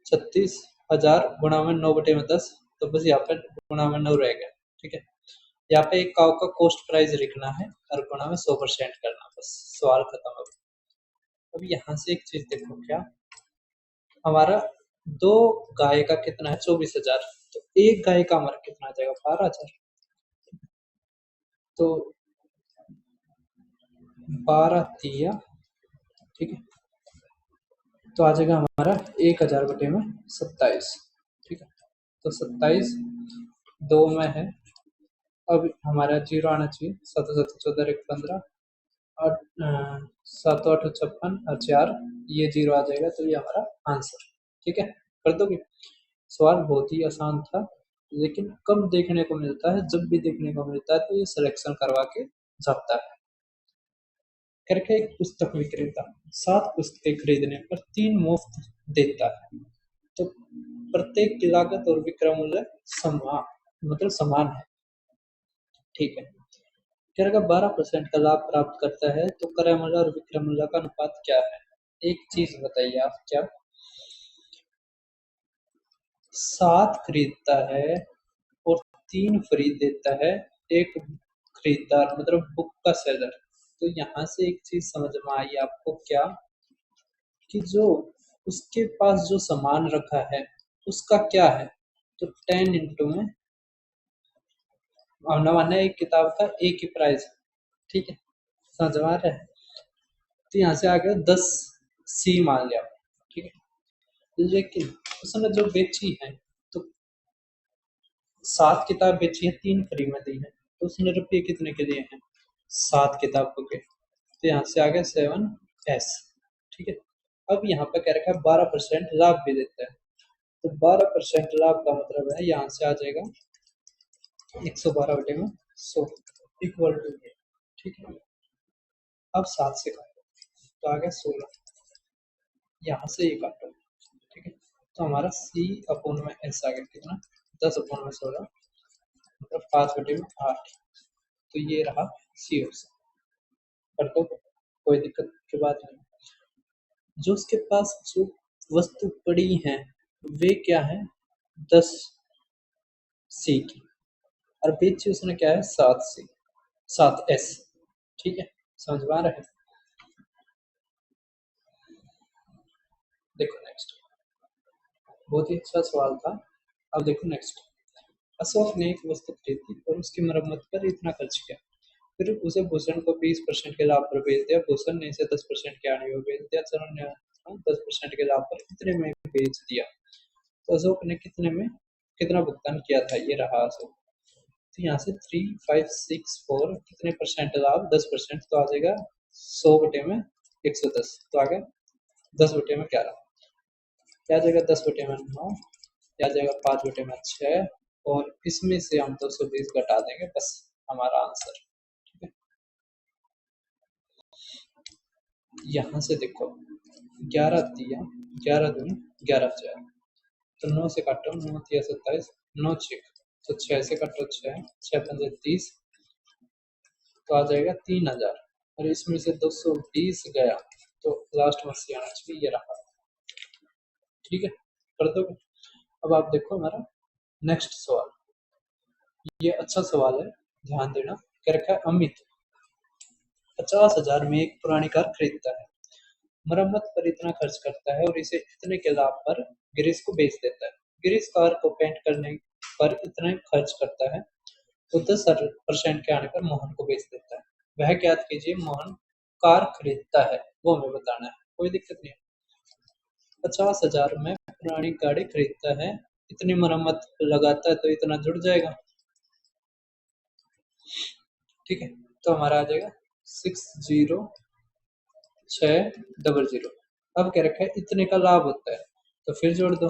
36,000 गुणा में 9/10, तो बस यहाँ पे गुणा में 9 रह गया। ठीक है, यहाँ पे एक काव का कॉस्ट प्राइस लिखना है और गुणा में 100% करना, बस सवाल खत्म। अब यहाँ से एक चीज देखो क्या, हमारा 2 गाय का कितना है 24,000, तो एक गाय का हमारा कितना आ जाएगा 12,000। तो 12 तिया, ठीक है, तो आ जाएगा हमारा 1,000/27। ठीक है, तो 27 2 में है। अब हमारा जीरो आना चाहिए, 7 7 14 1 15, और 7 8 56 और 4, ये जीरो आ जाएगा, तो ये हमारा आंसर। ठीक है, कर दोगे। सवाल बहुत ही आसान था, लेकिन कम देखने को मिलता है। जब भी देखने को मिलता है तो ये सिलेक्शन करवा के जाता है। करके एक पुस्तक विक्रेता 7 पुस्तकें खरीदने पर 3 मुफ्त देता है, तो प्रत्येक की लागत और विक्रय मूल्य समान, मतलब समान है। ठीक है, क्या अगर 12% का लाभ प्राप्त करता है तो क्रय मूल्य और विक्रय मूल्य का अनुपात क्या है। एक चीज बताइए आप, क्या 7 खरीदता है और 3 खरीद देता है, एक खरीदार मतलब बुक का सेलर। तो यहाँ से एक चीज समझ में आई आपको क्या, कि जो उसके पास जो सामान रखा है उसका क्या है, तो 10 इंटू में अब न माने एक किताब का एक ही प्राइस, ठीक है, समझ में आ रहा है। तो यहाँ से आ गया 10 C मान लिया, ठीक है। लेकिन उसने जो बेची है, तो 7 किताब बेची है, 3 फ्री में दी है, तो उसने रुपये कितने के लिए हैं? 7 किताबों के। तो यहाँ से आ गया 7S, ठीक है। अब यहाँ पे कह रखा है 12% लाभ भी देता है, तो 12% लाभ का मतलब है यहाँ से आ जाएगा 112/100 इक्वल टू, ठीक है। अब 7 से काटो तो आ गया 16, यहाँ से ये काटो, ठीक है। तो हमारा C/S आ गया कितना? 10/16, मतलब 5/8। तो ये रहा CO। कर दो, कोई दिक्कत की बात नहीं। जो उसके पास जो वस्तु पड़ी है वे क्या है? 10C की, और बेची उसने क्या है? 7C, 7S, ठीक है। समझ में आ रहा है? देखो नेक्स्ट, बहुत ही अच्छा सवाल था। अब देखो नेक्स्ट, अशोक ने एक वस्तु खरीदी और उसकी मरम्मत पर इतना खर्च किया, फिर उसे भूषण को 20% के लाभ पर बेच दिया, भूषण ने इसे 10% के आने में बेच दिया, चरण ने 10% के लाभ पर कितने में बेच दिया। तो अशोक ने कितने में कितना भुगतान किया था? ये रहा अशोक। तो यहाँ से 3564 कितने परसेंट लाभ? 10%, तो आ जाएगा 100/110, तो आ गया 10/11, क्या आ जाएगा? 10/9, क्या आ जाएगा? 5/6, और इसमें से हम 220 घटा देंगे, बस हमारा आंसर, ठीक है। यहाँ से देखो 11 दिया, 11 दूनी 11 हजार, तो 9 से काटो, 9 तिया 27, 9 6, तो 6 से काटो, 6 6 पंजे 30, तो आ जाएगा 3000, और इसमें से 220 गया, तो लास्ट में से आना चाहिए, ये रहा, ठीक है। कर दो। अब आप देखो हमारा नेक्स्ट सवाल, ये अच्छा सवाल है, ध्यान देना। क्या रखा है? अमित 50,000 में एक पुरानी कार खरीदता है, मरम्मत पर इतना खर्च करता है और इसे इतने के लाभ पर गिरीश को बेच देता है। गिरीश कार को पेंट करने पर इतना खर्च करता है, तो 10% के आने पर मोहन को बेच देता है। वह ज्ञात कीजिए, मोहन कार खरीदता है, वो हमें बताना है, कोई दिक्कत नहीं है। 50,000 में पुरानी गाड़ी खरीदता है, इतनी मरम्मत लगाता है तो इतना जुड़ जाएगा, ठीक है। तो हमारा आ जाएगा 60,600। अब क्या रखा है? इतने का लाभ होता है, तो फिर जोड़ दो।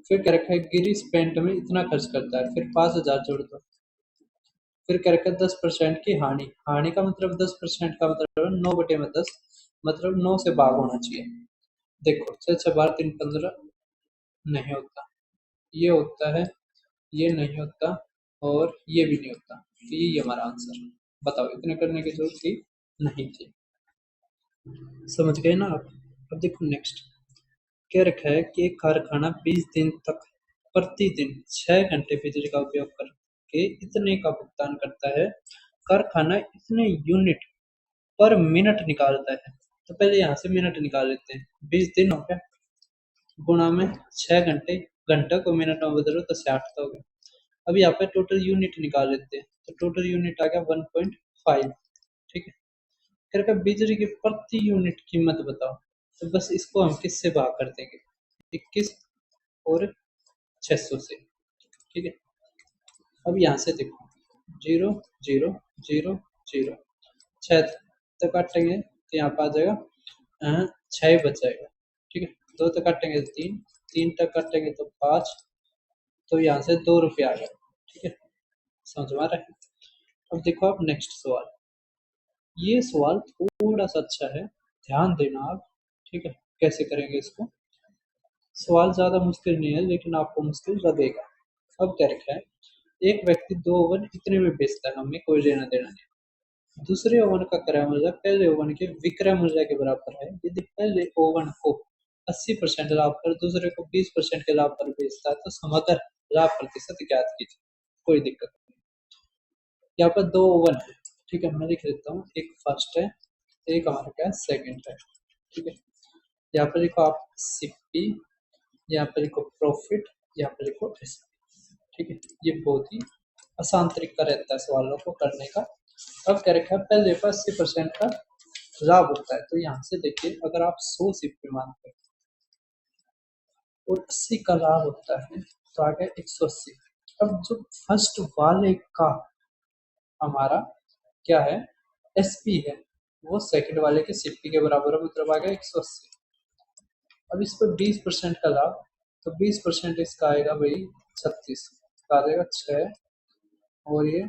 फिर क्या रखा है? गिरीश पेंट में इतना खर्च करता है, फिर 5,000 जोड़ दो। फिर क्या रखा है? 10% की हानि, हानि का मतलब 10% का मतलब 9/10, मतलब 9 से भाग होना चाहिए। देखो 6 6 12 3 15, नहीं होता, ये होता है, ये नहीं होता, और ये भी नहीं होता, तो ये हमारा आंसर। बताओ, इतने करने की जरूरत थी? नहीं थी। समझ गए ना आप? अब देखो नेक्स्ट, क्या रखा है कि एक कारखाना 20 दिन तक प्रतिदिन 6 घंटे बिजली का उपयोग करके इतने का भुगतान करता है। कारखाना इतने यूनिट पर मिनट निकालता है, तो पहले यहाँ से मिनट निकाल लेते हैं। 20 दिन हो गया, गुणा में 6 घंटे, घंटे को मिनट में बदलो तो 60 तो हो गया। अब यहाँ पे टोटल यूनिट निकाल लेते हैं, तो टोटल यूनिट आ गया 1.5, ठीक है। फिर का बिजली की प्रति यूनिट कीमत बताओ, तो बस इसको हम किससे भाग कर देंगे? 21 और 600 से, ठीक है। अब यहाँ से देखो 0 0 0 0, 6 तक काटेंगे तो यहाँ पे आ जाएगा 6 बच जाएगा, ठीक है। 2 तक काटेंगे तो 3, 3 तक काटेंगे तो 5, तो यहाँ से 2 रुपये आ गया, ठीक है। समझ में आ रहा है? अब देखो आप नेक्स्ट सवाल, ये सवाल थोड़ा सा अच्छा है, ध्यान देना आप, ठीक है। कैसे करेंगे इसको? सवाल ज्यादा मुश्किल नहीं है, लेकिन आपको मुश्किल लगेगा। अब क्या रखा है? एक व्यक्ति 2 ओवन इतने में बेचता है, हमें कोई लेना देना नहीं। दूसरे ओवन का क्रय मूल्य पहले ओवन के विक्रय मूल्य के बराबर है। यदि पहले ओवन को 80% लाभ पर, दूसरे को 20% के लाभ पर बेचता है, तो समग्र लाभ प्रतिशत ज्ञात कीजिए। कोई दिक्कत नहीं। यहाँ पर 2 ओवन है, ठीक है, मैं लिख देता हूँ। एक फर्स्ट है, एक हमारा क्या है? सेकंड है, ठीक है। यहाँ पर लिखो आप सीपी, यहाँ पर लिखो प्रॉफिट, यहाँ पर लिखो एसपी, ठीक है। ये बहुत ही आसान तरीका रहता है सवालों को करने का। अब क्या रखा है, पहले पर 80% का लाभ होता है, तो यहाँ से देखिए अगर आप 100 सिक्के मानते हैं और 80 का लाभ होता है तो आ गया 180। अब जो फर्स्ट वाले का हमारा क्या है, एसपी है, वो सेकंड वाले के सीपी के बराबर है, मतलब आ गया 180। अब इस पर 20% का लाभ, तो 20% इसका आएगा भाई 36, आ जाएगा 6, और ये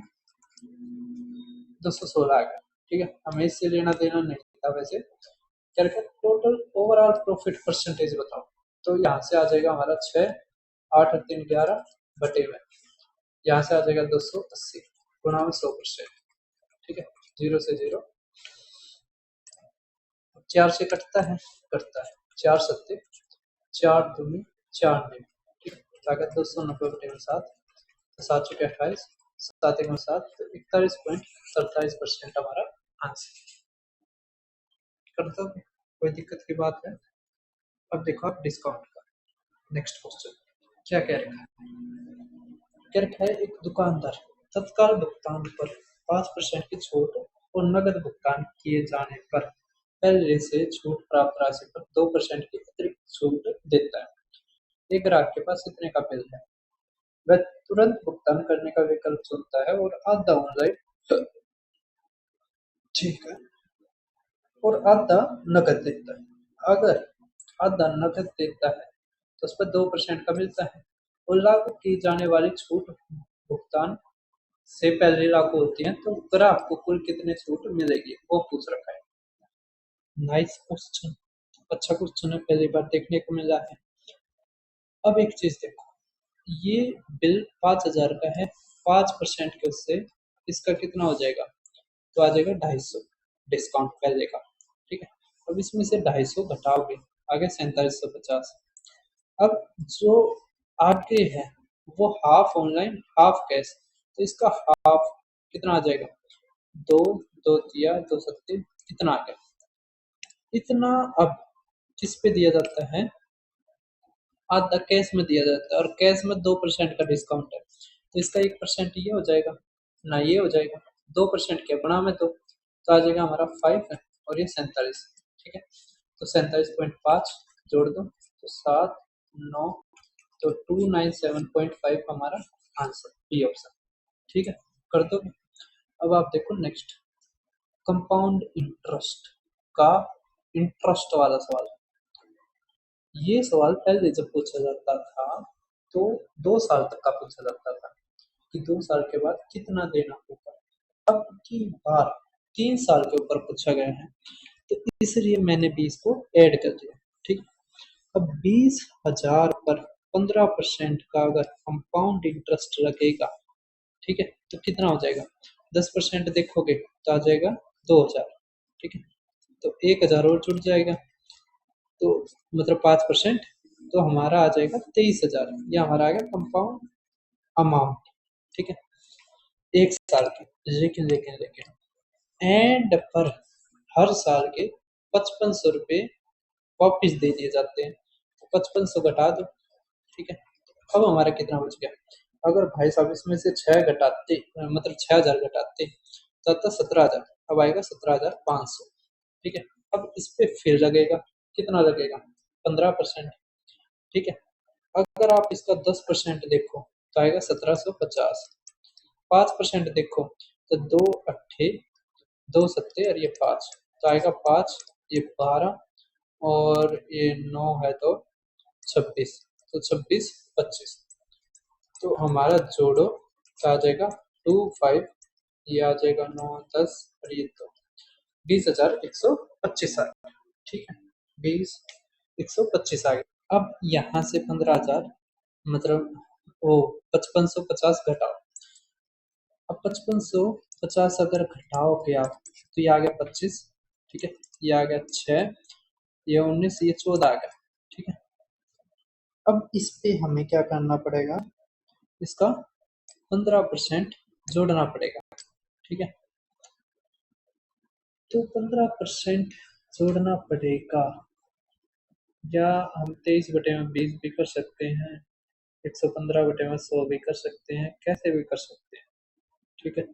216 आ गया। ठीक है, हमें इससे लेना देना नहीं था वैसे। क्या रखा, टोटल ओवरऑल प्रॉफिट परसेंटेज बताओ, तो यहाँ से आ जाएगा हमारा 6, 8 और 3 11 बटे में, यहाँ से आ जाएगा 280 गुणा में 100%। ठीक है, 0 से 0, 4 से कटता है 4 सत्ते 4 दूनी 4 दिन। ठीक है, लागत 290 बटे में 7, तो 7 छुटे 28, 7 एक में 7, तो 41.47% हमारा आंसर। करता हूँ, कोई दिक्कत की बात है। अब देखो आप डिस्काउंट का नेक्स्ट क्वेश्चन क्या कह रखा है। कह रखा है एक दुकानदार तत्काल भुगतान पर 5% की छूट और नकद भुगतान किए जाने पर पहले से छूट प्राप्त राशि पर 2% की अतिरिक्त छूट देता है। एक ग्राहक के पास इतने का बिल है, वह तुरंत भुगतान करने का विकल्प चुनता है और आधा ऑनलाइन, ठीक है, और आधा नकद देता है। अगर आधा नकद देता है तो उस पर 2% का मिलता है, और लागू की जाने वाली छूट भुगतान से पहले लागू होती है, तो ग्राहक को कुल कितने छूट मिलेगी वो पूछ रखा है। नाइस क्वेश्चन, अच्छा क्वेश्चन है, पहली बार देखने को मिला है। अब एक चीज देखो, ये बिल 5,000 का है, 5% के उससे इसका कितना हो जाएगा, तो आ जाएगा 250 डिस्काउंट पहले का। ठीक है, अब इसमें से 250 घटाओगे, आगे 4750। अब जो आगे है वो हाफ ऑनलाइन हाफ कैश, तो इसका हाफ कितना आ जाएगा, दो, दो दिया, दो सत्ते कितना आ गया इतना। अब किस पे दिया जाता है, आधा कैश में दिया जाता है, और कैश में 2% का डिस्काउंट है, तो इसका 1% ये हो जाएगा ना, ये हो जाएगा 2% क्या गुणा में दो, तो आ जाएगा हमारा 5 है, और ये 47। ठीक है, तो 47.5 जोड़ दो तो 7, 9, तो 297.5 हमारा आंसर, बी ऑप्शन। ठीक है, कर दो। अब आप देखो नेक्स्ट, कंपाउंड इंटरेस्ट का इंटरेस्ट वाला सवाल। ये सवाल पहले जब पूछा जाता था तो 2 साल तक का पूछा जाता था कि 2 साल के बाद कितना देना होगा। अब की बार 3 साल के ऊपर पूछा गया है, तो इसलिए मैंने 20 को ऐड कर दिया। ठीक, अब 20,000 पर 15% का अगर कंपाउंड इंटरेस्ट लगेगा, ठीक है, तो कितना हो जाएगा, 10% देखोगे तो आ जाएगा 2,000। ठीक है, तो 1,000 और जुड़ जाएगा, तो मतलब 5%, तो हमारा आ जाएगा 23,000। ये हमारा आ गया कंपाउंड अमाउंट। ठीक है, 1 साल की। लेकिन लेकिन लेकिन एंड पर हर साल के 5500 रुपये वापिस दे दिए जाते हैं, तो 5500 घटा दो। ठीक है, अब हमारा कितना बच गया, अगर भाई साहब इसमें से 6 घटाते, मतलब 6,000 घटाते तो आता 17,000, अब आएगा 17,500। ठीक है, अब इस पे फिर लगेगा, कितना लगेगा, 15%। ठीक है, अगर आप इसका 10% देखो तो आएगा 1750। 5% देखो तो 2 अट्ठे 2 सत्ते और ये 5, तो आएगा 5, ये 12, और ये 9 है तो 26, तो 26 25, तो हमारा जोड़ो तो आ जाएगा 2 5, ये आ जाएगा 9 10, और ये तो 20,125 आ गया। ठीक है, 20,125 आ गया। अब यहाँ से 15,000, मतलब वो 5550 घटाओ। अब 5550 अगर घटाओगे आप, तो ये आ गया 25। ठीक है, ये आ गया 6, ये 19, ये 14 आ गया। ठीक है, अब इस पे हमें क्या करना पड़ेगा, इसका 15% जोड़ना पड़ेगा। ठीक है, तो 15% जोड़ना पड़ेगा, या हम 23/20 भी कर सकते हैं, 115/100 भी कर सकते हैं, कैसे भी कर सकते हैं। ठीक है।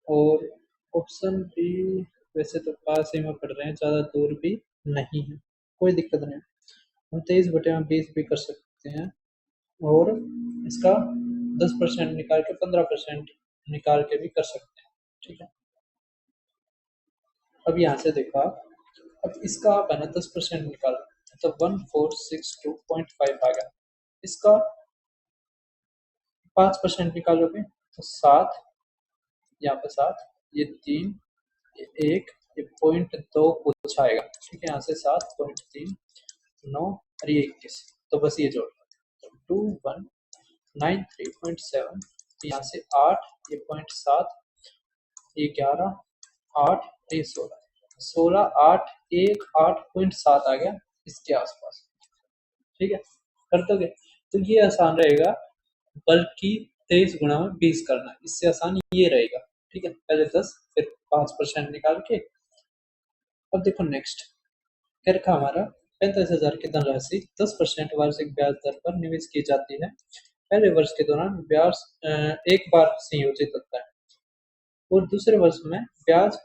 और ऑप्शन बी वैसे तो पास ही में पढ़ रहे हैं, ज़्यादा दूर भी नहीं है, कोई दिक्कत नहीं। हम 23/20 भी कर सकते हैं, और इसका 10% निकाल के 15% निकाल के भी कर सकते हैं। ठीक है। अब यहाँ से देखो आप, अब इसका आप है ना 10% निकालो, तो 1462.5 आ गया। इसका 5% निकालोगे तो 7, यहाँ पे 7, ये 3, ये 1, ये 0.2 कुछ आएगा। ठीक है, यहाँ से 7.3, 9 और ये 21, तो बस ये जोड़ लो, तो 2193.7, यहाँ से 8, ये 0.7, ये 11, 8, ये 16, 16, 8, 1, 8.7 आ गया इसके आसपास। ठीक है, कर दोगे तो ये आसान रहेगा, बल्कि 23 × 20 करना, इससे आसान ये रहेगा। ठीक है, पहले 10 फिर 5% निकाल के। अब देखो नेक्स्ट क्या रखा हमारा, 45,000 की धनराशि 10% वार्षिक ब्याज दर पर निवेश की जाती है। पहले वर्ष के दौरान ब्याज एक बार संयोजित होता है, और दूसरे वर्ष में ब्याज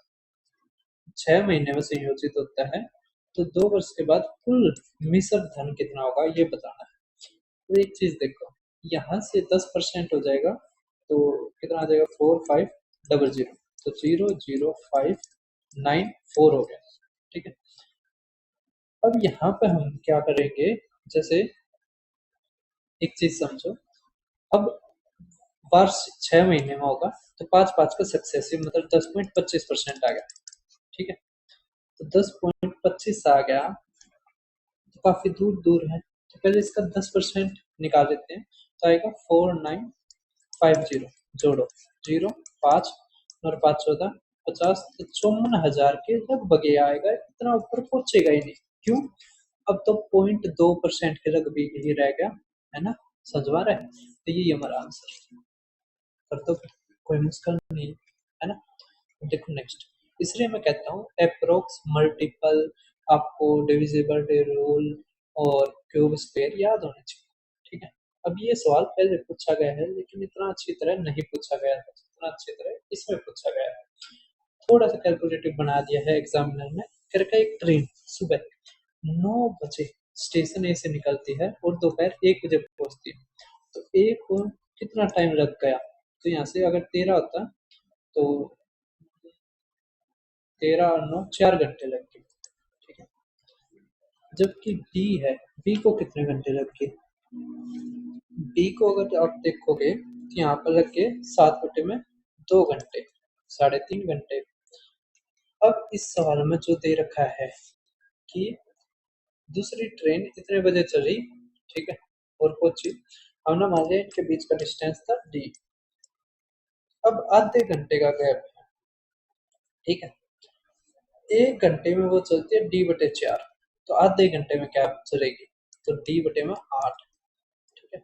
6 महीने में संयोजित होता है। तो 2 वर्ष के बाद कुल मिश्र धन कितना होगा ये बताना है। तो एक चीज देखो, यहाँ से 10% हो जाएगा तो कितना आ जाएगा, 4500, तो 000594 हो गया। ठीक है। अब यहाँ पे हम क्या करेंगे, जैसे एक चीज समझो, अब वर्ष 6 महीने में होगा, तो 5 5 का सक्सेसिव मतलब 10.25% आ गया। ठीक है, तो 10.25 आ गया, तो काफी दूर दूर है, तो पहले इसका 10% निकाल लेते हैं, तो आएगा 4950, जोड़ो 0, 5 और 5 14, 50, तो 54,000 के लगभग ये आएगा, इतना ऊपर पहुंचेगा ही नहीं। क्यों? अब तो 0.2% के लगभग ही रह गया, है ना, समझ रहा है, तो यही हमारा आंसर। कर तो कोई मुश्किल नहीं है ना। देखो नेक्स्ट, इसलिए मैं कहता हूँ अप्रोक्स मल्टीपल आपको डिविजिबल रूल और क्यूब स्क्वायर याद होने चाहिए। ठीक है। अब ये सवाल पहले पूछा गया है, लेकिन इतना अच्छी तरह नहीं पूछा गया था जितना अच्छी तरह इसमें पूछा गया है। थोड़ा सा कैलकुलेटिव बना दिया है एग्जामिनर ने। करके एक ट्रेन सुबह 9 बजे स्टेशन ए से निकलती है और दोपहर 1 बजे पहुंचती है, तो एक को कितना टाइम लग गया, तो यहाँ से अगर 13 होता तो 13 और 9 4 घंटे लग गए। ठीक है। जबकि बी है, बी को कितने घंटे लग गए, बी को अगर आप देखोगे तो यहाँ पर लग गए 7/2 घंटे, 3.5 घंटे। अब इस सवाल में जो दे रखा है कि दूसरी ट्रेन इतने बजे चली, ठीक है, और पहुंची, हमने मान लिया इनके बीच का डिस्टेंस था डी। अब आधे घंटे का गैप है। ठीक है, 1 घंटे में वो चलती है D/4, तो आधे घंटे में क्या चलेगी, तो D/8। ठीक है,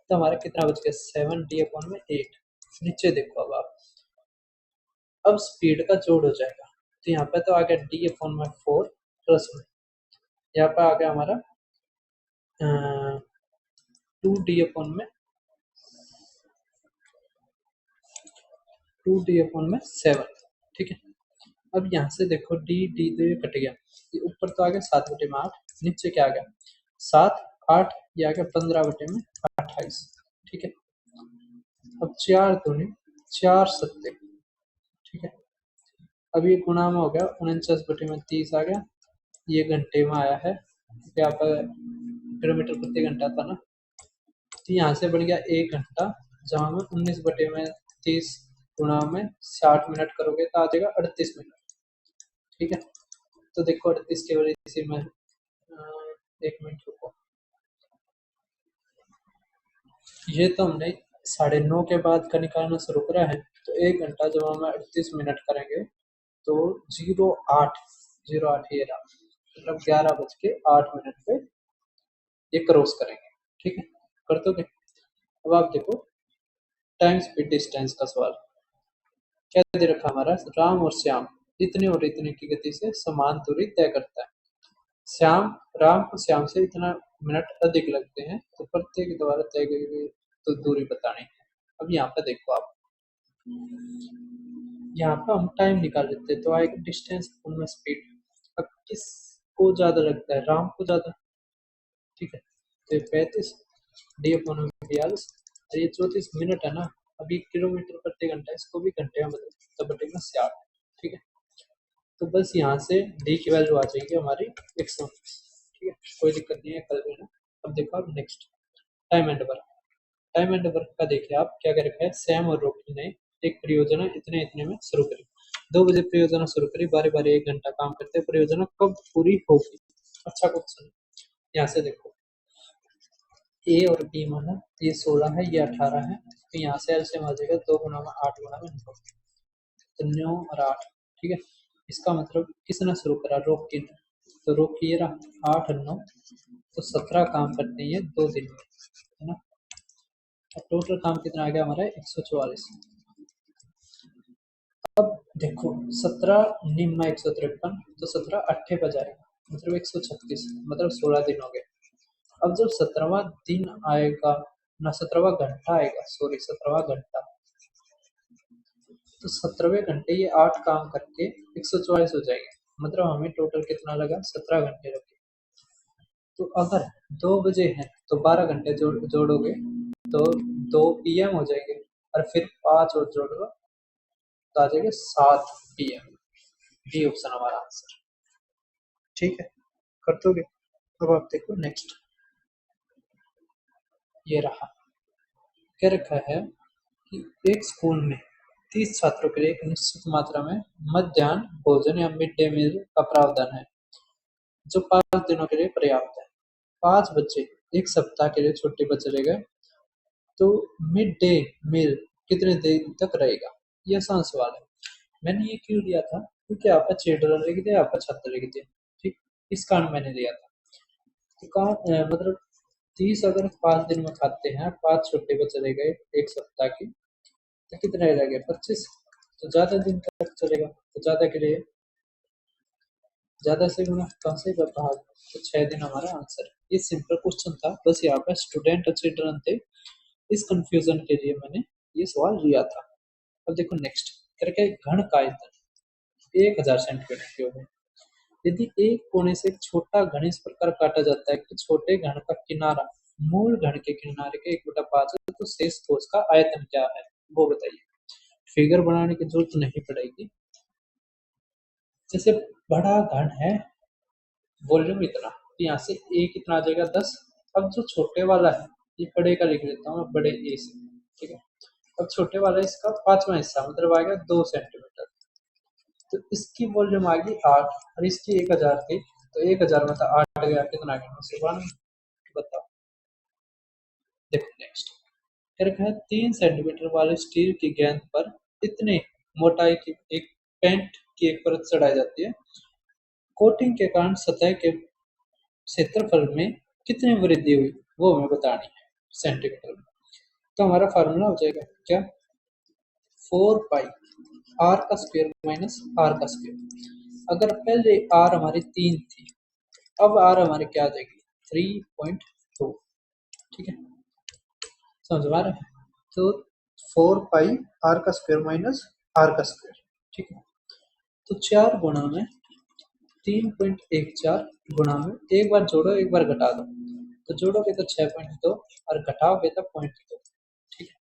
तो हमारा कितना बच गया, 7D/8। नीचे देखो, अब आप, अब स्पीड का जोड़ हो जाएगा, तो यहाँ पे तो आ गया D/4 प्लस में, यहाँ पे आ गया हमारा 2D/में 7। ठीक है। अब यहाँ से देखो डी डी तो ये कट गया, ये ऊपर तो आ गया 7/8, नीचे क्या आ गया 7, 8, ये आ गया 15/28। ठीक है। अब 4 दूनी 4 सत्ते। ठीक है। अब ये गुणा में हो गया, 49/30 आ गया, ये घंटे में आया है, यहाँ पर किलोमीटर प्रति घंटा था ना, तो यहाँ से बन गया 1 घंटा, जहाँ में 19/30 गुणा में 60 मिनट करोगे तो आ जाएगा 38 मिनट। ठीक है, तो देखो 38 के वजह से मैं 1 मिनट रुको, ये तो हमने 9:30 के बाद का निकालना शुरू करा है, तो 1 घंटा जब हम 38 मिनट करेंगे तो 08 ये रहा, मतलब 11:08 पे ये क्रॉस करेंगे। ठीक है, कर दोगे। अब आप देखो टाइम स्पीड डिस्टेंस का सवाल क्या दे रखा हमारा, राम और श्याम इतने और इतने की गति से समान दूरी तय करता है। श्याम राम को श्याम से इतना मिनट अधिक लगते हैं, तो प्रत्येक द्वारा तय की गई तो दूरी बतानी है। अब यहाँ पे देखो आप, यहाँ पे हम टाइम निकाल लेते हैं तो आएगा डिस्टेंस अपॉन स्पीड। अब किसको ज्यादा लगता है, राम को ज्यादा, ठीक है। तो 35 डी अपॉन 42, और ये 34 मिनट है ना। अभी किलोमीटर प्रति घंटा, इसको भी घंटे में बदल तब बटेगा 60, ठीक है। तो बस यहाँ से डी की वैल्यू आ जाएगी हमारी 119, ठीक है। कोई दिक्कत नहीं है, कर लेना। अब देखो अब next time and work. Time and work का देखिए आप क्या कर रखा है, सैम और रॉकी ने एक परियोजना इतने इतने में शुरू करी। 2 बजे परियोजना शुरू करी, बारी बारी 1 घंटा काम करते, परियोजना कब पूरी होगी। अच्छा क्वेश्चन। यहाँ से देखो ए और बी माना, ये 16 है, ये 18 है, तो यहाँ से एलसीएम आ जाएगा 2 गुना में 8 गुना में 9, तो 9 और 8, ठीक है। इसका मतलब किसने शुरू करा, रॉकी ने। तो रॉकी ये रहा 8 और 9, तो 17 काम करते हैं ये 2 दिन में, है ना। अब टोटल काम कितना आ गया हमारा, 144। अब देखो 17 निम्न 153, तो 17 अट्ठे पर जाएगा, मतलब 136, मतलब 16 दिन हो गए। अब जब 17वां दिन आएगा ना, 17वां घंटा आएगा, सॉरी 17वां घंटा, तो 17वें घंटे ये 8 काम करके 144 हो जाएंगे, मतलब हमें टोटल कितना लगा, 17 घंटे लगे। तो अगर 2 बजे है तो 12 घंटे जोड़ोगे तो 2 PM हो जाएंगे, और फिर 5 और जोड़ोगे तो आ जाएगा 7 PM। बी ऑप्शन हमारा आंसर, ठीक है। कर दोगे। अब आप देखो नेक्स्ट, ये रहा, क्या रखा है कि एक स्कूल में 30 छात्रों के लिए एक निश्चित मात्रा में मध्याह्न भोजन या मिड डे मील का प्रावधान है, जो 5 दिनों के लिए पर्याप्त है। 5 बच्चे एक सप्ताह के लिए छुट्टी पर चले गए, तो मिड डे मील कितने दिन तक रहेगा। ये आसान सवाल है। मैंने ये क्यों लिया था, क्योंकि आपका चिल्ड्रन लिख दिया, आपका छात्र लिख दिया, ठीक। इस कारण मैंने लिया था। तो कहा मतलब 30 अगर 5 दिन में खाते हैं, 5 छुट्टी पर चले गए एक सप्ताह की, तो कितने रह गए, 25। तो ज्यादा दिन तक चलेगा, तो ज्यादा के लिए ज्यादा से गुना, कहाँ से भाग, तो 6 दिन हमारा आंसर है। ये सिंपल क्वेश्चन था, बस यहाँ पे स्टूडेंट और चिल्ड्रन थे, इस कंफ्यूजन के लिए मैंने ये सवाल लिया था। अब देखो नेक्स्ट करके, घन का आयतन 1000 सेंटीमीटर क्यूब है। यदि एक कोने से एक छोटा घन इस प्रकार काटा जाता है कि छोटे घन का किनारा मूल घन के किनारे के 1/5 है, तो शेष ठोस का आयतन क्या है, वो बताइए। फिगर बनाने की जरूरत नहीं पड़ेगी। जैसे बड़ा घन है, वॉल्यूम इतना, तो यहाँ से ए कितना आ जाएगा, 10। अब जो छोटे वाला है, ये बड़े का लिख लेता हूँ मैं, बड़े ए से, ठीक है। अब छोटे वाला इसका 5वां हिस्सा, मतलब आएगा 2 सेंटीमीटर, तो इसकी वॉल्यूम आ गई 8, और इसकी 1000 थी, तो 1000 में था 8 गया, कितना गया, 92। बताओ। देखो नेक्स्ट क्या रखा है, 3 सेंटीमीटर वाले स्टील की गेंद पर इतने मोटाई की एक पेंट की एक परत चढ़ाई जाती है, कोटिंग के कारण सतह के क्षेत्रफल में कितनी वृद्धि हुई, वो हमें बतानी है सेंटीमीटर में। तो हमारा फार्मूला हो जाएगा क्या, 4 पाई आर का स्क्वायर माइनस आर का स्क्वायर। अगर पहले आर हमारी 3 थी, अब आर हमारी क्या आ जाएगी, 3.2, ठीक है। समझ में आ रहा है। तो 4 पाई आर का स्क्वायर माइनस आर का स्क्वायर, ठीक है। तो 4 गुणा में 3.14 गुणा में, एक बार जोड़ो एक बार घटा दो, तो जोड़ोगे तो 6.2 और घटाओगे तो 0.2, ठीक है।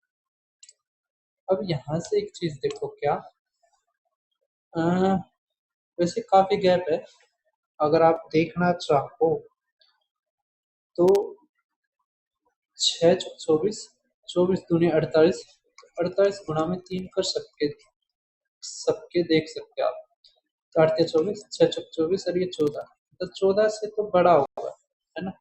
अब यहाँ से एक चीज देखो क्या, अ, वैसे काफी गैप है, अगर आप देखना चाहो तो 6 चौक 24, 24 दूनी 48, 48 गुणा में 3 कर सकते, सबके देख सकते हो आप। तो 8 या 24, 6 चौक 24, और ये 14, तो 14 से तो बड़ा होगा, है ना।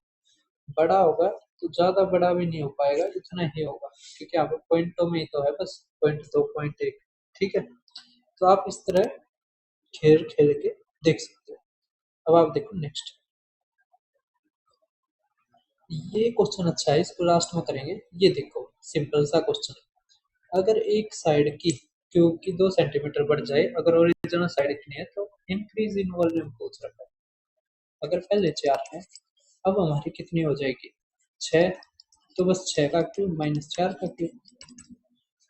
बड़ा होगा तो ज्यादा बड़ा भी नहीं हो पाएगा, इतना ही होगा, क्योंकि यहाँ पे पॉइंटों में ही तो है, बस पॉइंट 2 पॉइंट 1, ठीक है। तो आप इस तरह खेल खेल के देख सकते हो। अब आप देखो नेक्स्ट, ये क्वेश्चन अच्छा है, इसको लास्ट में करेंगे। ये देखो सिंपल सा क्वेश्चन, अगर एक साइड की क्यूब की 2 सेंटीमीटर बढ़ जाए, अगर ओरिजिनल साइड की नहीं है, तो इंक्रीज इन वॉल्यूम पूछ रखा है। अगर पहले 4 है, अब हमारी कितनी हो जाएगी, 6, तो बस 6 का क्यूब माइनस 4 का क्यूब,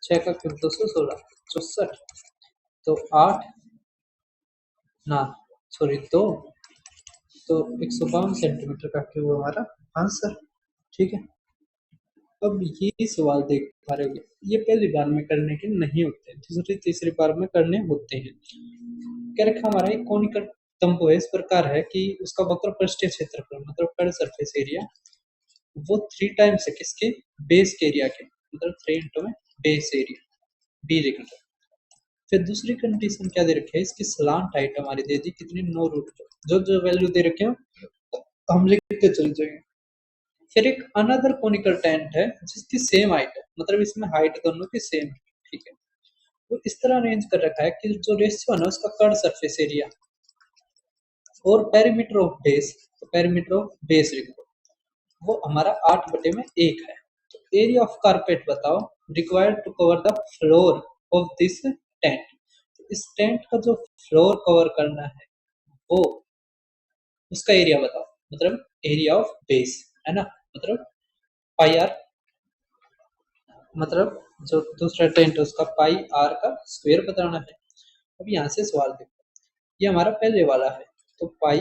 6 का क्यूब 216, 64, तो 8 ना सॉरी 2, तो 152 सेंटीमीटर का क्यूब हमारा आंसर। ठीक है, अब ये सवाल देख पा रहे होगे, ये पहली बार में करने के नहीं होते, दूसरी तीसरी बार में करने होते हैं। क्या रखा हमारा एक कोनिकल तंबू है, इस प्रकार है कि उसका वक्र पृष्ठीय क्षेत्रफल मतलब कर्व सरफेस एरिया वो 3 टाइम्स है किसके, बेस के एरिया के, मतलब 3 इंटू में बेस एरिया बी लिख लो। फिर दूसरी कंडीशन क्या दे रखी है, इसकी सलांट हाइट हमारी दे दी कितनी, 9 रूट, जो जो वैल्यू दे रखे हो हम लिखते चले जाएंगे। फिर एक अनदर कोनिकल टेंट है जिसकी सेम हाइट है, मतलब इसमें हाइट दोनों की सेम है। ठीक है, वो इस तरह अरेंज कर रखा है कि जो रेशियो है ना उसका कर्व सरफेस एरिया और पेरीमीटर ऑफ बेस, तो पेरीमीटर ऑफ बेस लिख दो, वो हमारा 8/1 है। तो एरिया ऑफ कारपेट बताओ required to cover the floor of this tent, तो इस टेंट का जो फ्लोर कवर करना है वो उसका एरिया बताओ, मतलब एरिया ऑफ बेस है ना, मतलब पाई आर, मतलब जो दूसरा टेंट है उसका पाई आर का स्क्वायर बताना है। अब यहाँ से सवाल देखो, ये हमारा पहले वाला है, तो पाई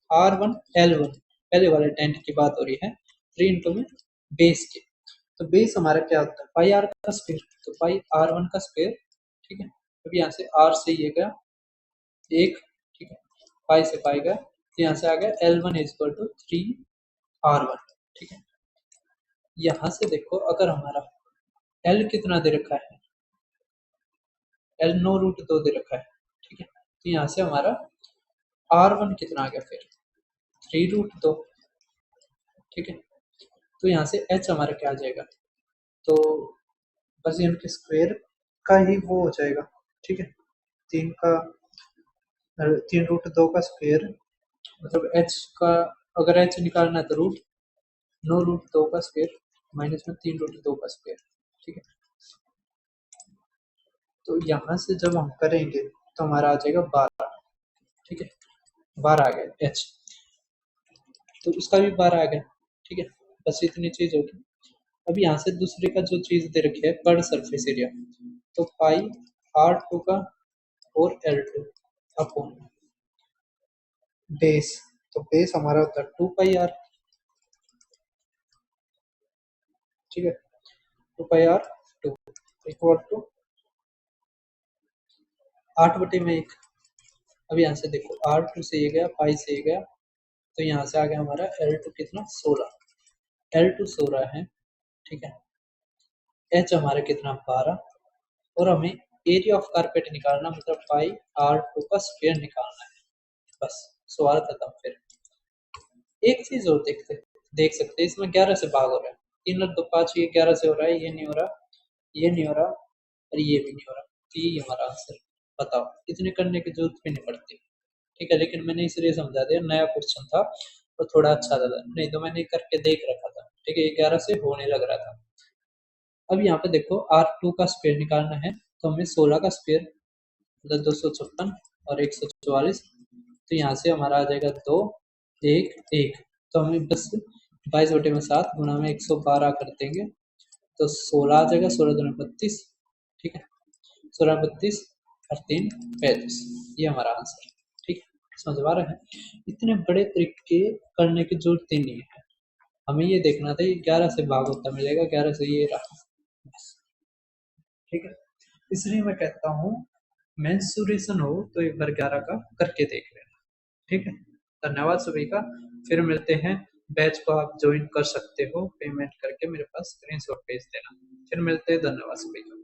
R1 L1 पहले वाले टेंट की बात हो रही है, 3 इंटू में बेस के, तो बेस हमारा क्या होता है पाई आर का स्क्वायर, तो पाई R1 का स्क्वायर। ठीक है, अब यहाँ से आर से ये गया 1, ठीक है, पाई से पाई गया, तो यहाँ से आ गया L1 is equal to 3R1। ठीक है, यहाँ से देखो अगर हमारा L कितना दे रखा है, L 9 रूट 2 दे रखा है। ठीक है, तो यहाँ से हमारा R1 कितना आ गया फिर 3 रूट 2। ठीक है, तो यहाँ से H हमारा क्या आ जाएगा, तो बस ये उनके स्क्वायर का ही वो हो जाएगा। ठीक है, 3 का 3 रूट 2 का स्क्वायर, मतलब H का अगर H निकालना है तो रूट 9 रूट 2 का स्क्वायर माइनस में 3 रूट 2 का स्क्वायर। ठीक है, तो यहाँ से जब हम करेंगे तो हमारा आ जाएगा 12। ठीक है, 12 आ गया H, तो उसका भी 12 आ गया। ठीक है, बस इतनी चीज होगी। अब यहाँ से दूसरे का जो चीज दे रखी है कर्व सरफेस एरिया, तो पाई R2 का और L2 अपॉन बेस, तो बेस हमारा होता है 2 पाई R। ठीक है, 2 पाई R 2 इक्वल टू 8/1। अब यहाँ से देखो R2 से ये गया, पाई से ये गया, तो यहाँ से आ गया हमारा L2 कितना 16, L2 16 है। ठीक है, H हमारा कितना 12, और हमें एरिया ऑफ कारपेट निकालना, मतलब पाई R2 का स्क्वायर निकालना है। बस सवाल खत्म। फिर एक चीज और देख सकते हैं, इसमें 11 से भाग हो रहा है, 3 और 2 5, ये 11 से हो रहा है, ये नहीं हो रहा, ये नहीं हो रहा, और ये भी नहीं हो रहा, तो ये हमारा आंसर। बताओ, इतने करने की जरूरत भी नहीं पड़ती। ठीक है, लेकिन मैंने इसलिए समझा दिया, नया क्वेश्चन था और थोड़ा अच्छा लगा, नहीं तो मैंने करके देख रखा था। ठीक है, ये 11 से होने लग रहा था। अब यहाँ पे देखो R2 का स्क्वायर निकालना है, तो हमें 16 का स्क्वायर मतलब 256 और 144, तो यहाँ से हमारा आ जाएगा 2 1 1, तो हमें बस 22/7 गुणा में 112 कर देंगे, तो 16 आ जाएगा, 16 दूनी 32। ठीक है, 16 32 और 3 35, ये हमारा आंसर। ठीक है, समझ आ रहा है, इतने बड़े तरीके करने की जरूरत ही नहीं है, हमें ये देखना था ये 11 से भाग होता मिलेगा, 11 से ये रहा बस। ठीक है, इसलिए मैं कहता हूँ मेंसुरेशन हो तो एक बार 11 का करके देख लेना। ठीक है, धन्यवाद सभी का, फिर मिलते हैं। बैच को आप ज्वाइन कर सकते हो पेमेंट करके, मेरे पास स्क्रीनशॉट भेज देना। फिर मिलते हैं, धन्यवाद सभी का।